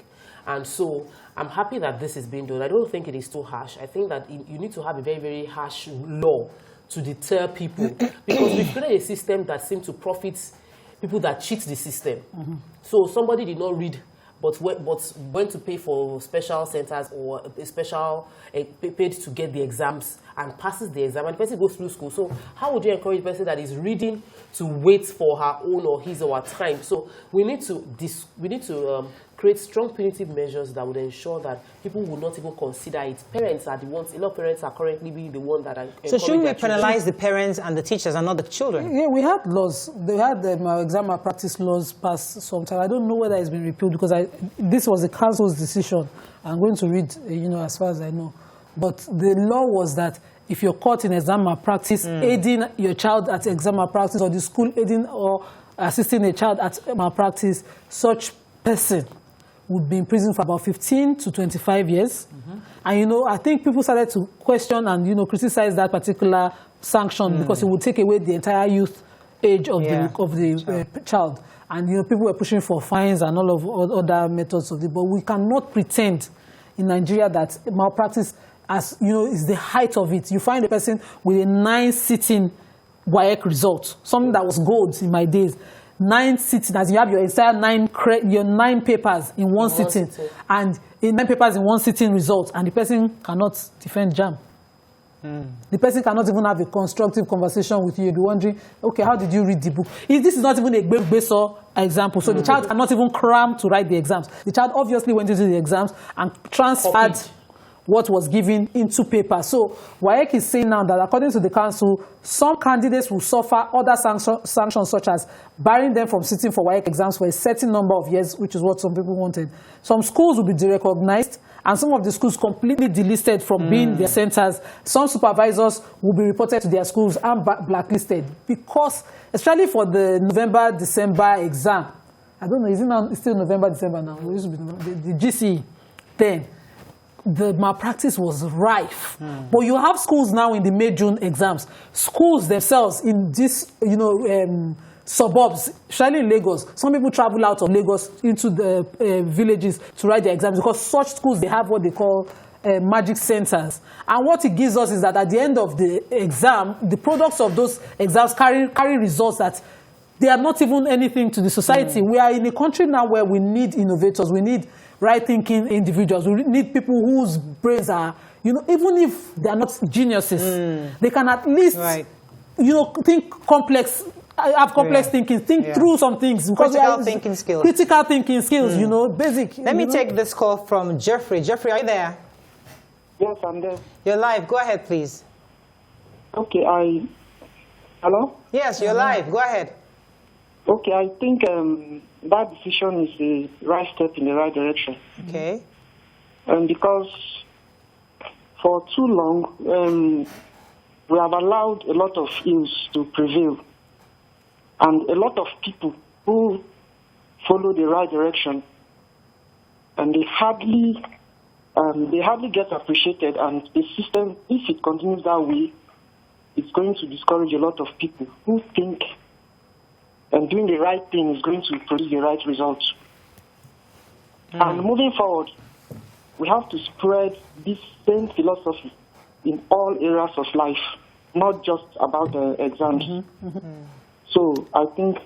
And so I'm happy that this is being done. I don't think it is too harsh. I think that you need to have a very, very harsh law to deter people, because we've created a system that seems to profit people that cheat the system. So somebody did not read, but went to pay for special centers or a special paid to get the exams and passes the exam, and the person goes through school. So how would you encourage a person that is reading to wait for her own or his or her time? So we need to create strong punitive measures that would ensure that people will not even consider it. Parents are the ones. A lot of parents are currently being the ones that are. So shouldn't we penalize the parents and the teachers and not the children? Yeah, we had laws. They had exam malpractice laws passed sometime. I don't know whether it's been repealed, because this was the council's decision. I'm going to read, as far as I know. But the law was that if you're caught in exam malpractice, aiding your child at exam malpractice, or the school aiding or assisting a child at malpractice, such person would be in prison for about 15 to 25 years. And, I think people started to question and, criticize that particular sanction because it would take away the entire youth age of the child. And, people were pushing for fines and all of other methods of it. But we cannot pretend in Nigeria that malpractice, as is the height of it. You find a person with a 9-sitting WAEC result, something that was gold in my days. 9 sitting, as you have your entire 9 papers in one sitting, and in 9 papers in one sitting result, and the person cannot defend JAMB. The person cannot even have a constructive conversation with you. You'll be wondering, okay, how did you read the book? This is not even a Beso example. So the child cannot even cram to write the exams. The child obviously went into the exams and transferred what was given into paper. So WAEC is saying now that according to the council, some candidates will suffer other sanctions such as barring them from sitting for WAEC exams for a certain number of years, which is what some people wanted. Some schools will be derecognized, and some of the schools completely delisted from being their centers. Some supervisors will be reported to their schools and blacklisted because, especially for the November-December exam, I don't know, is it now, it's still November-December now? It used to be the GCE then. The malpractice was rife. But you have schools now in the May-June exams. Schools themselves in this, suburbs, especially in Lagos. Some people travel out of Lagos into the villages to write their exams because such schools, they have what they call magic centers. And what it gives us is that at the end of the exam, the products of those exams carry results that they are not even anything to the society. We are in a country now where we need innovators. We need right-thinking individuals. We need people whose brains are, even if they are not geniuses, they can at least, think complex, have complex thinking, think through some things. Critical thinking skills. Critical thinking skills, basic. Let me take this call from Jeffrey. Jeffrey, are you there? Yes, I'm there. You're live. Go ahead, please. Okay, Hello? Yes, you're live. Go ahead. Okay, I think that decision is the right step in the right direction. Okay. Because for too long, we have allowed a lot of ills to prevail. And a lot of people who follow the right direction, and they hardly get appreciated. And the system, if it continues that way, it's going to discourage a lot of people who think and doing the right thing is going to produce the right results. And moving forward, we have to spread this same philosophy in all areas of life, not just about the exams. So I think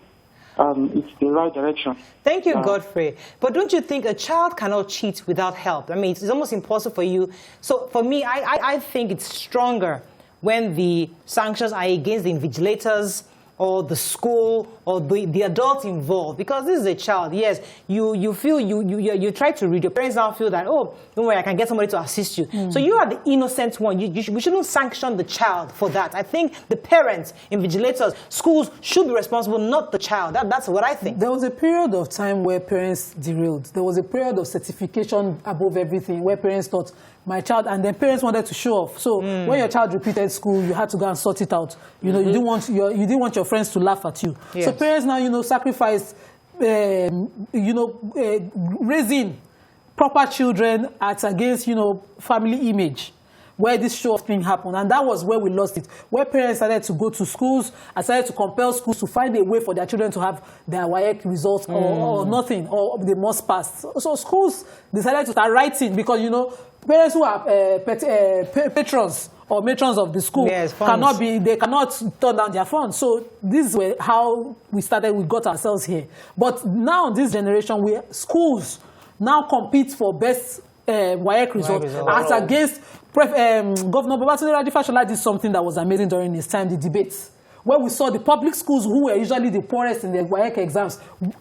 it's the right direction. Thank you, Godfrey. But don't you think a child cannot cheat without help? I mean, it's almost impossible for you. So for me, I think it's stronger when the sanctions are against the invigilators or the school or the adults involved, because this is a child. Yes, you feel you try to read. Your parents now feel that, oh, don't worry, I can get somebody to assist you. So you are the innocent one. We shouldn't sanction the child for that. I think the parents, invigilators, schools should be responsible, not the child. That's what I think. There was a period of time where parents derailed. There was a period of certification above everything, where parents thought, my child, and then parents wanted to show off. So when your child repeated school, you had to go and sort it out. You didn't want your friends to laugh at you. Yes. So parents now, sacrifice, raising proper children against, family image, where this show-off thing happened. And that was where we lost it, where parents started to go to schools and started to compel schools to find a way for their children to have their WAEC results or nothing, or they must pass. So schools decided to start writing because, parents who are patrons or matrons of the school they cannot turn down their funds. So this is how we got ourselves here. But now this generation, schools now compete for best WAEC results as against Governor Babatunde Raji Fashola did something that was amazing during his time, the debates, where we saw the public schools, who were usually the poorest in the WAEC exams,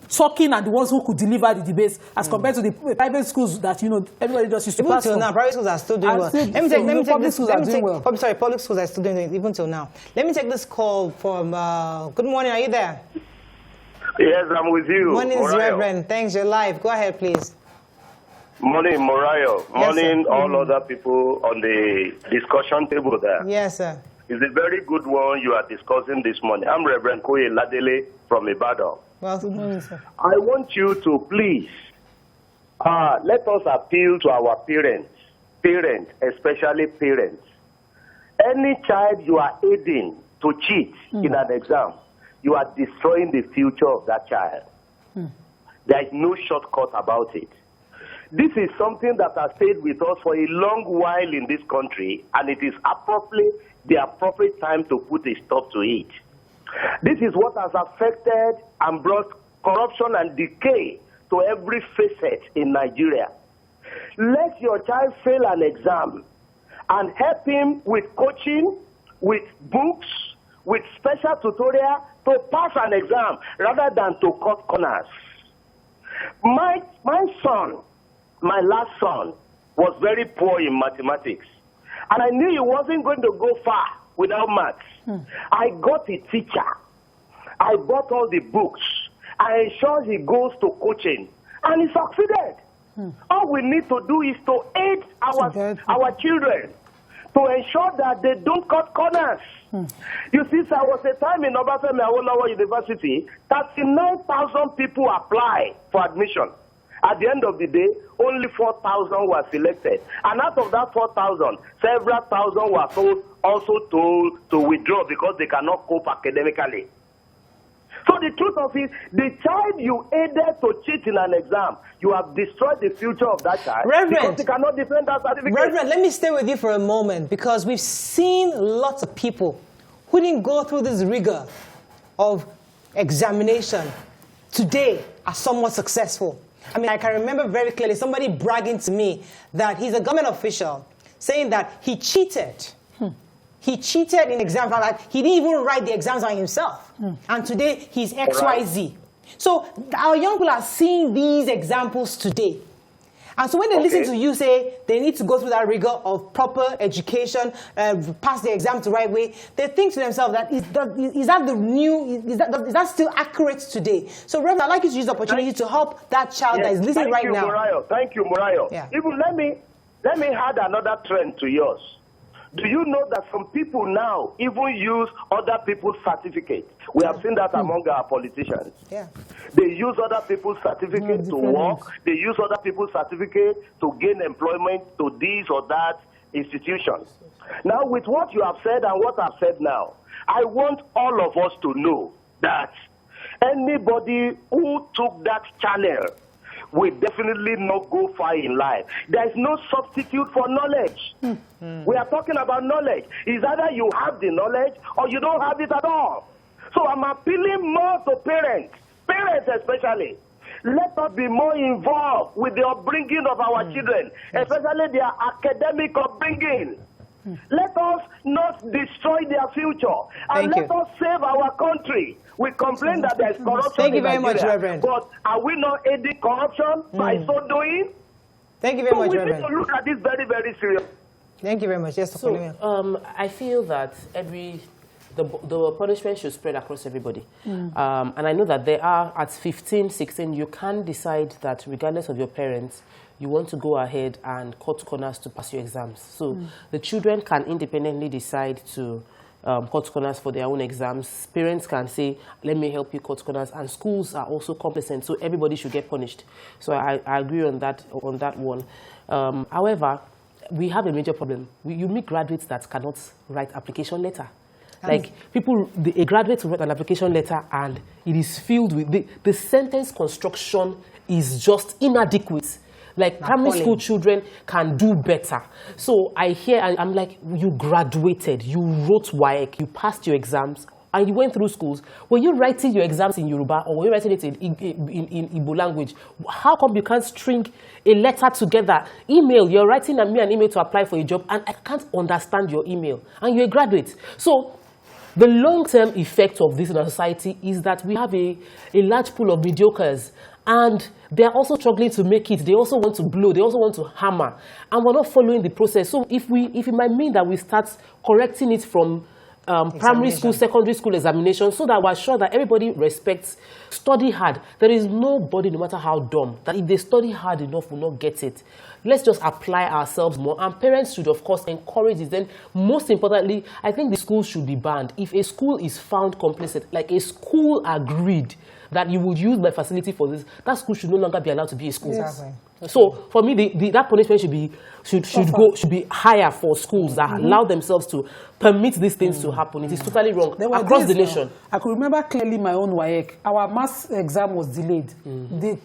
talking at the ones who could deliver the debates, as compared to the private schools that everybody just used to pass from. Now, private schools are still doing well. Public schools are still doing it even till now. Let me take this call from. Good morning. Are you there? Yes, I'm with you. Morning, Reverend. Thanks. You're live. Go ahead, please. Morning, Morayo. Morning, yes, all other people on the discussion table there. Yes, sir. It's a very good one you are discussing this morning. I'm Reverend Koye Ladele from Ibadan. Well, good morning, sir. I want you to please let us appeal to our parents, especially parents. Any child you are aiding to cheat in an exam, you are destroying the future of that child. There is no shortcut about it. This is something that has stayed with us for a long while in this country, and it is the appropriate time to put a stop to it. This is what has affected and brought corruption and decay to every facet in Nigeria. Let your child fail an exam and help him with coaching, with books, with special tutorial to pass an exam rather than to cut corners. My son, my last son, was very poor in mathematics. And I knew he wasn't going to go far without maths. I got a teacher. I bought all the books. I ensured he goes to coaching. And he succeeded. All we need to do is to aid our children to ensure that they don't cut corners. You see, there was a time in Obafemi Awolowo University, 39,000 people apply for admission. At the end of the day, only 4,000 were selected. And out of that 4,000, several thousand were also told to withdraw because they cannot cope academically. So the truth of it, the child you aided to cheat in an exam, you have destroyed the future of that child. Reverend, because they cannot defend that certificate. Reverend, let me stay with you for a moment, because we've seen lots of people who didn't go through this rigor of examination today are somewhat successful. I mean, I can remember very clearly somebody bragging to me that he's a government official, saying that he cheated. He cheated in exams, like he didn't even write the exams on himself. And today, he's XYZ. So our young people are seeing these examples today. And so when they listen to you say they need to go through that rigor of proper education, pass the exam the right way, they think to themselves that is that still accurate today? So Reverend, I'd like you to use the opportunity to help that child that is listening right now. Thank you, Morayo. Yeah. Even let me add another trend to yours. Do you know that some people now even use other people's certificates? We have seen that among our politicians. Yeah. They use other people's certificates to work. They use other people's certificates to gain employment to this or that institutions. Now, with what you have said and what I've said now, I want all of us to know that anybody who took that channel will definitely not go far in life. There is no substitute for knowledge. We are talking about knowledge. It's either you have the knowledge or you don't have it at all. So I'm appealing more to parents especially. Let us be more involved with the upbringing of our children, especially their academic upbringing. Let us not destroy their future, and let us save our country. We complain that there is corruption. Thank you very much, Reverend. But are we not aiding corruption by so doing? Thank you very much, Reverend. We need to look at this very, very seriously. Thank you very much. Yes, so, I feel that the punishment should spread across everybody. And I know that there are, at 15, 16, you can decide that regardless of your parents, you want to go ahead and cut corners to pass your exams. So the children can independently decide to cut corners for their own exams. Parents can say, let me help you cut corners. And schools are also complacent, so everybody should get punished. So I agree on that one. However, we have a major problem. You meet graduates that cannot write application letter. Like a graduate will write an application letter and it is filled with, the sentence construction is just inadequate. Like primary school children can do better. So I hear, and I'm like, you graduated, you wrote WAEC, you passed your exams, and you went through schools. Were you writing your exams in Yoruba or were you writing it in Igbo language? How come you can't string a letter together? Email, you're writing me an email to apply for a job and I can't understand your email. And you're a graduate. So the long-term effect of this in our society is that we have a large pool of mediocres. And they are also struggling to make it. They also want to blow. They also want to hammer. And we're not following the process. So if it might mean that we start correcting it from primary school, secondary school examination, so that we're sure that everybody respects, study hard. There is nobody, no matter how dumb, that if they study hard enough will not get it. Let's just apply ourselves more. And parents should, of course, encourage it. Then, most importantly, I think the schools should be banned. If a school is found complicit, like a school agreed that you would use my facility for this, that school should no longer be allowed to be a school. Exactly. So for me, that punishment should be higher for schools that allow themselves to permit these things to happen. It is totally wrong across the nation. I could remember clearly my own WAEC. Our maths exam was delayed.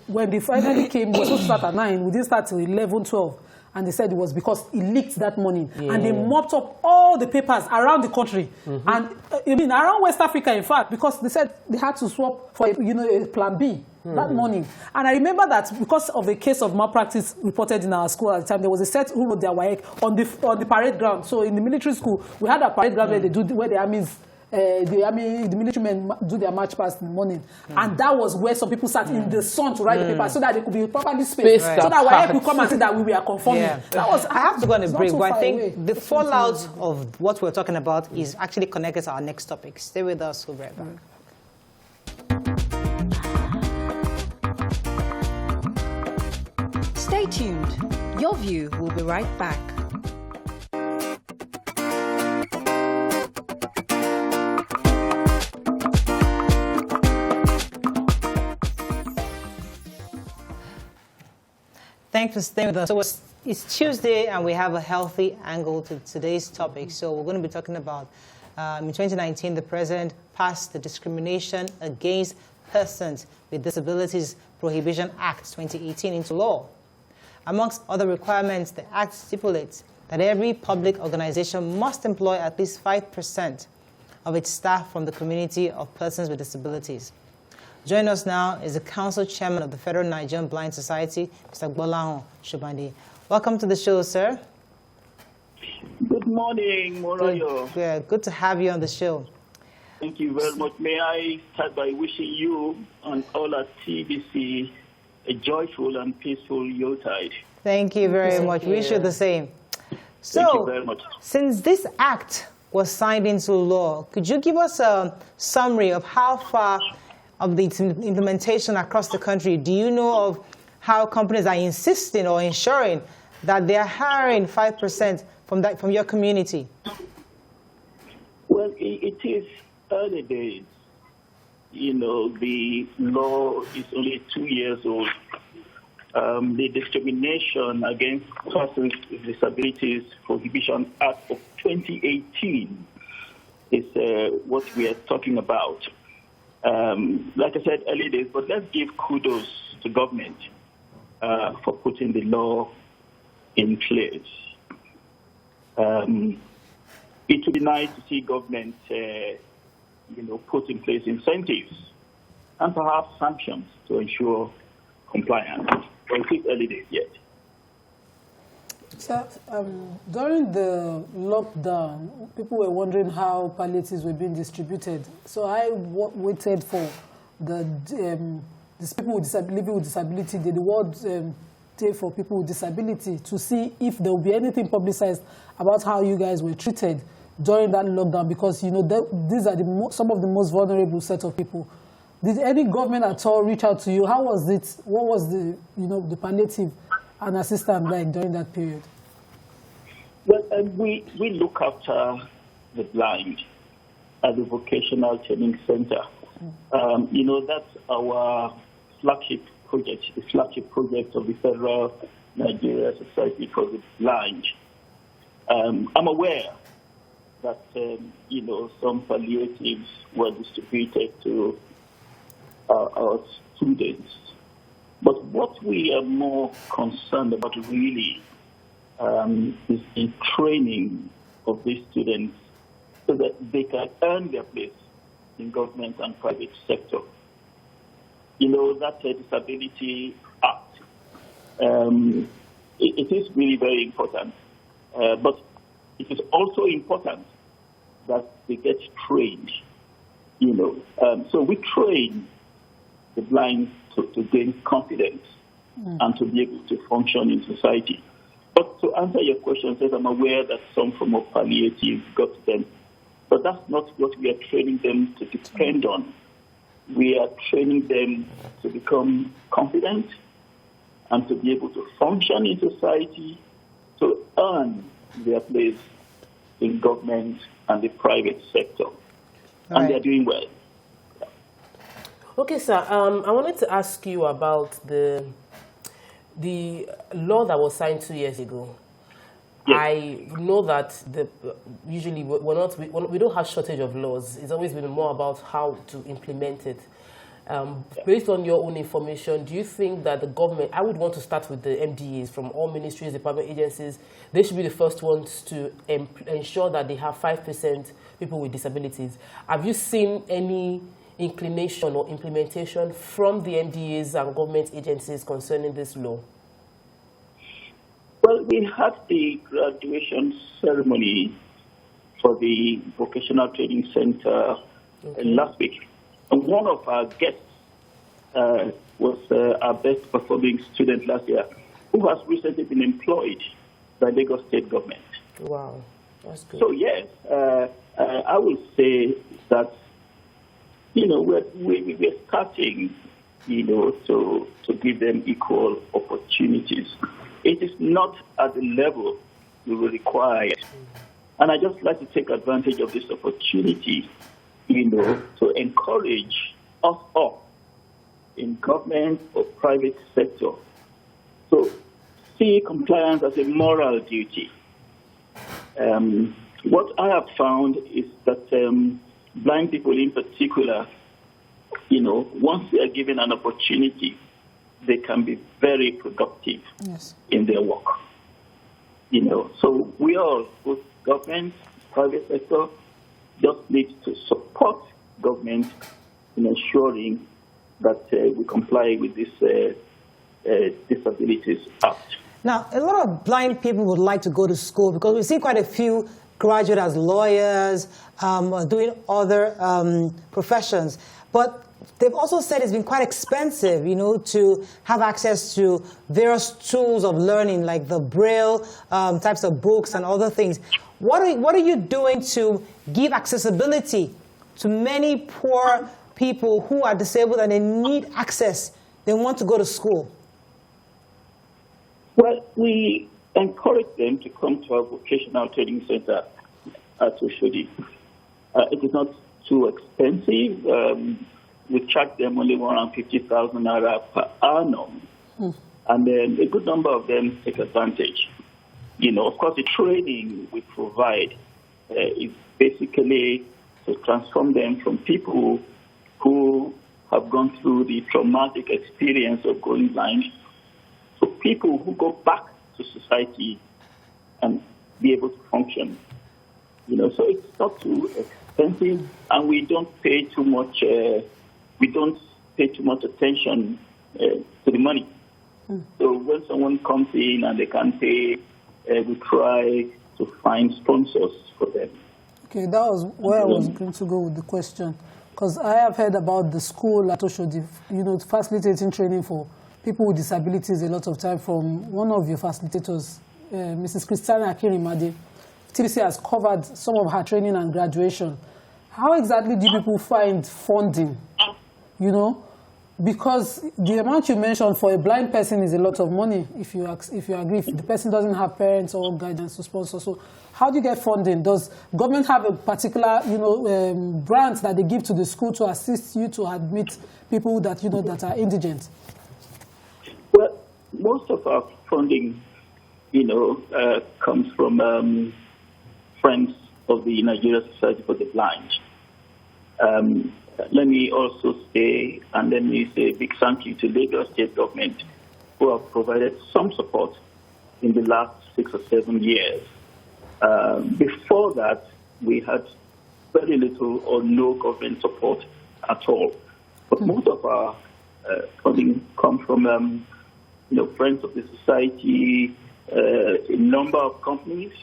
When they finally came, we were supposed to start at 9. We didn't start till 11, 12. And they said it was because he leaked that money. Yeah. And they mopped up all the papers around the country. And around West Africa, in fact, because they said they had to swap for, a plan B that morning. And I remember that because of a case of malpractice reported in our school at the time, there was a set who wrote their WAEC on the parade ground. So in the military school, we had a parade ground where the armies, the military men do their march past in the morning. And that was where some people sat in the sun to write the paper so that they could be properly spaced. So that WAEC could come and say that we were conforming. I have to go on a break, but I think the fallout of what we're talking about is actually connected to our next topic. Stay with us, Reverend. Stay tuned. Your View will be right back. Thanks for staying with us. So it's Tuesday, and we have a healthy angle to today's topic. So we're going to be talking about, in 2019, the President passed the Discrimination Against Persons with Disabilities Prohibition Act 2018 into law. Amongst other requirements, the Act stipulates that every public organization must employ at least 5% of its staff from the community of persons with disabilities. Joining us now is the Council Chairman of the Federal Nigerian Blind Society, Mr. Gbolahan Shobande. Welcome to the show, sir. Good morning, Morayo. Good to have you on the show. Thank you very much. May I start by wishing you and all at TBC a joyful and peaceful Yuletide. Thank you very much. Wish you the same. So, thank you very much. Since this act was signed into law, could you give us a summary of how far of the implementation across the country? Do you know of how companies are insisting or ensuring that they are hiring 5% from your community? Well, it is early days. The law is only 2 years old. The Discrimination Against Persons with Disabilities Prohibition Act of 2018 is what we are talking about. Like I said, early days, but let's give kudos to government for putting the law in place. It would be nice to see government put in place incentives and perhaps sanctions to ensure compliance. But it's early days yet. Sir, during the lockdown, people were wondering how palliatives were being distributed. So I waited for these people living with disability, the World Day for People with Disability, to see if there would be anything publicized about how you guys were treated during that lockdown, because these are some of the most vulnerable set of people. Did any government at all reach out to you? How was it? What was the palliative and assistance like during that period? Well, we look after the blind at the Vocational Training Center. That's our flagship project, the flagship project of the Federal Nigerian Society for the Blind. I'm aware that, some palliatives were distributed to our students. But what we are more concerned about really is the training of these students so that they can earn their place in government and private sector. That Disability Act, it is really very important. But it is also important that they get trained, So we train the blind to gain confidence and to be able to function in society. But to answer your question, says I'm aware that some form of palliative got to them, but that's not what we are training them to depend on. We are training them to become confident and to be able to function in society, to earn their place in government and the private sector. And they're doing well. Okay, sir. I wanted to ask you about the law that was signed 2 years ago. Yes. I know that usually we don't have shortage of laws. It's always been more about how to implement it. Based on your own information, do you think that the government, I would want to start with the MDAs from all ministries, department agencies, they should be the first ones to ensure that they have 5% people with disabilities. Have you seen any inclination or implementation from the MDAs and government agencies concerning this law? Well, we had the graduation ceremony for the Vocational Training Center last week. And one of our guests was our best performing student last year, who has recently been employed by Lagos State government. Wow, that's good. So yes, I would say that, we're starting, to give them equal opportunities. It is not at the level we will require. And I just like to take advantage of this opportunity, to encourage us all in government or private sector to see compliance as a moral duty. What I have found is that blind people in particular, once they are given an opportunity, they can be very productive in their work. So we all, both government, private sector, just need to support government in ensuring that we comply with this Disabilities Act. Now, a lot of blind people would like to go to school because we see quite a few graduate as lawyers, doing other professions. But they've also said it's been quite expensive, to have access to various tools of learning, like the Braille types of books and other things. What are you doing to give accessibility to many poor people who are disabled and they need access? They want to go to school. Well, we encourage them to come to our vocational training center at Oshodi. It is not too expensive. We charge them only 150,000 naira per annum. And then a good number of them take advantage. Of course, the training we provide is basically to transform them from people who have gone through the traumatic experience of going blind to people who go back to society and be able to function. So it's not too expensive, and we don't pay too much. We don't pay too much attention to the money. So when someone comes in and they can't pay, we try to find sponsors for them. Okay, that was where I was going to go with the question. Because I have heard about the school at Oshodi, facilitating training for people with disabilities a lot of time from one of your facilitators, Mrs. Christiana Akirimade. TBC has covered some of her training and graduation. How exactly do people find funding? Because the amount you mentioned for a blind person is a lot of money, if you agree, if the person doesn't have parents or guidance to sponsor. So how do you get funding? Does government have a particular, grant that they give to the school to assist you to admit people that, that are indigent? Well, most of our funding, comes from friends of the Nigerian Society for the Blind. Let me also say, and let me say a big thank you to Lagos State government, who have provided some support in the last 6 or 7 years. Before that, we had very little or no government support at all. But most of our funding come from, friends of the society, a number of companies,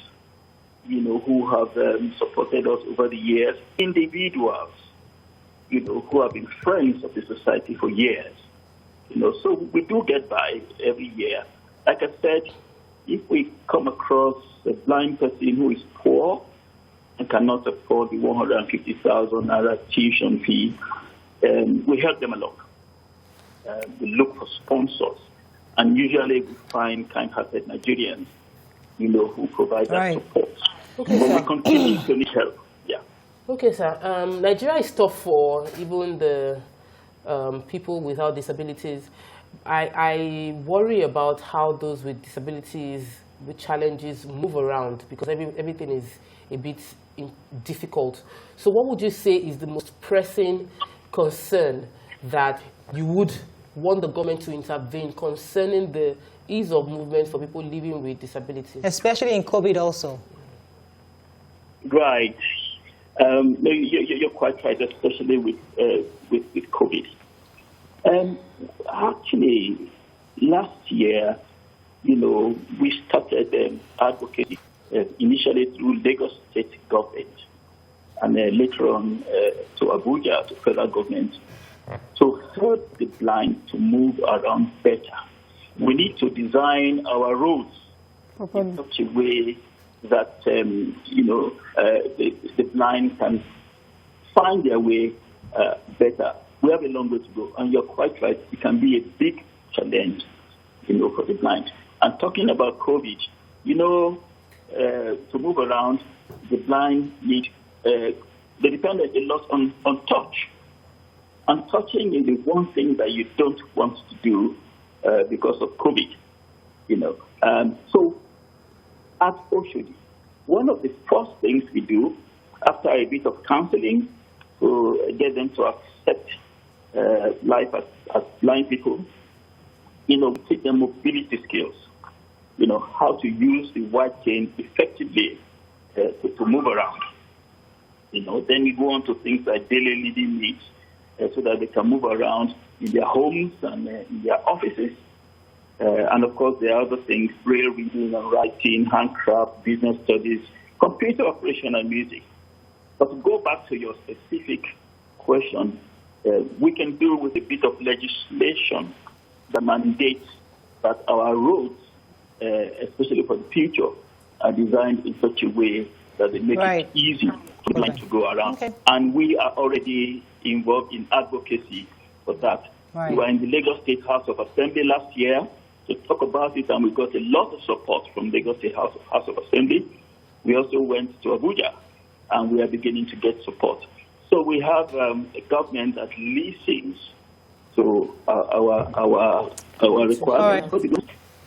who have supported us over the years, individuals, who have been friends of the society for years. So we do get by every year. Like I said, if we come across a blind person who is poor and cannot afford the 150,000 naira tuition fee, we help them along. We look for sponsors, and usually we find kind-hearted Nigerians, who provide that support. Okay, but we continue to need help. Okay, sir. Nigeria is tough for even the people without disabilities. I worry about how those with disabilities, with challenges, move around because everything is a bit difficult. So what would you say is the most pressing concern that you would want the government to intervene concerning the ease of movement for people living with disabilities? Especially in COVID also. Right. No, you're quite right, especially with COVID. Actually, last year, we started advocacy initially through Lagos State government and later on to Abuja, to federal government, to help the blind to move around better. We need to design our roads in such a way that, the blind can find their way better. We have a long way to go, and you're quite right. It can be a big challenge, for the blind. And talking about COVID, to move around, the blind need, they depend a lot on touch. And touching is the one thing that you don't want to do because of COVID, So at Oshodi, one of the first things we do after a bit of counseling to get them to accept life as blind people, we teach them mobility skills, how to use the white cane effectively to move around. Then we go on to things like daily living needs so that they can move around in their homes and in their offices. And of course, there are other things, braille reading and writing, handcraft, business studies, computer operation and music. But to go back to your specific question, we can do with a bit of legislation that mandates that our roads, especially for the future, are designed in such a way that they make it easy for them to go around. Okay. And we are already involved in advocacy for that. Right. We were in the Lagos State House of Assembly last year to talk about it, and we got a lot of support from Lagos State House of Assembly. We also went to Abuja, and we are beginning to get support. So we have a government that listens to our requirements. Right.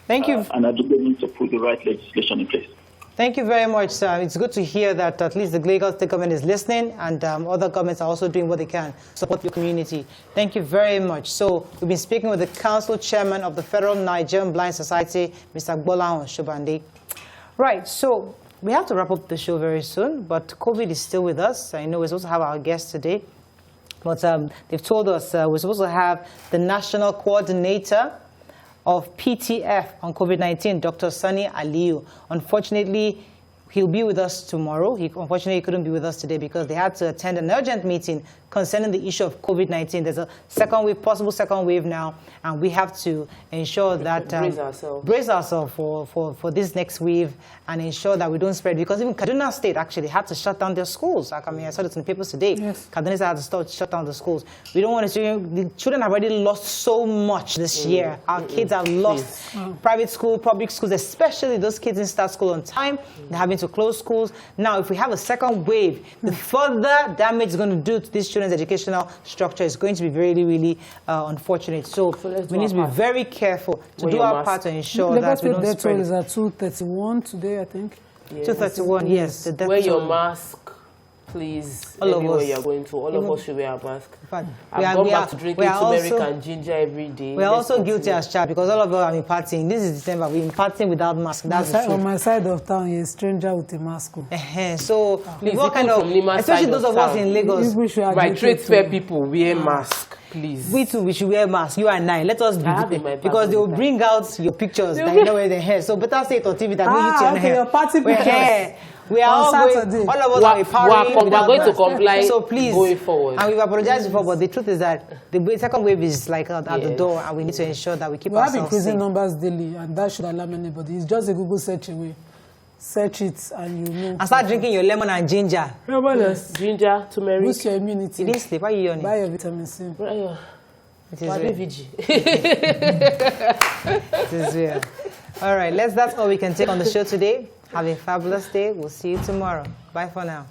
Thank you. And are beginning to put the right legislation in place. Thank you very much, sir. It's good to hear that at least the Lagos State government is listening, and other governments are also doing what they can to support your community. Thank you very much. So we've been speaking with the Council Chairman of the Federal Nigerian Blind Society, Mr. Gbolahan Shobande. Right, so we have to wrap up the show very soon, but COVID is still with us. I know we're supposed to have our guest today, but they've told us we're supposed to have the National Coordinator of PTF on COVID-19, Dr. Sani Aliyu. Unfortunately, he'll be with us tomorrow. Unfortunately, he couldn't be with us today because they had to attend an urgent meeting concerning the issue of COVID-19. There's a second wave, possible second wave now, and we have to ensure that brace ourselves for this next wave and ensure that we don't spread. Because even Kaduna State actually had to shut down their schools. I mean, I saw it in the papers today. Yes. Kaduna State had to shut down the schools. We don't want to. The children have already lost so much this year. Our kids have lost private school, public schools, especially those kids didn't start school on time. They're having to close schools. Now, if we have a second wave, the further damage it's going to do to these children's educational structure is going to be really, really unfortunate. So we need to be very careful to do our part to ensure that we don't spread it. Is at 231 today, I think. Yes. 231, yes. Wear your mask, please. All of us. You're going to. All of us should wear a mask. I've gone back to drinking turmeric and ginger every day. We're also guilty as charged because all of us are imparting. This is December. We're imparting without mask. That's the truth. On my side of town, you're a stranger with a mask. So, please, what kind of, especially those of us in Lagos, by trade fair people, wear mask. Please. We too, we should wear masks. You and I. Let us be because they will bring out your pictures that you know where they're hair. So better say it on TV than we eat your hair. Your party pictures. We are all going, all of us are empowering. We are going to comply. So please, going forward. And we've apologized before, but the truth is that the second wave is like at the door, and we need to ensure that we keep ourselves safe. We have increasing numbers daily, and that should alarm anybody. It's just a Google search away. Search it and you know. And start drinking your lemon and ginger. Yes. Ginger, turmeric. Boost your immunity. You didn't sleep. Why are you yawning? Buy your vitamin C. It is real. All right, that's all we can take on the show today. Have a fabulous day. We'll see you tomorrow. Bye for now.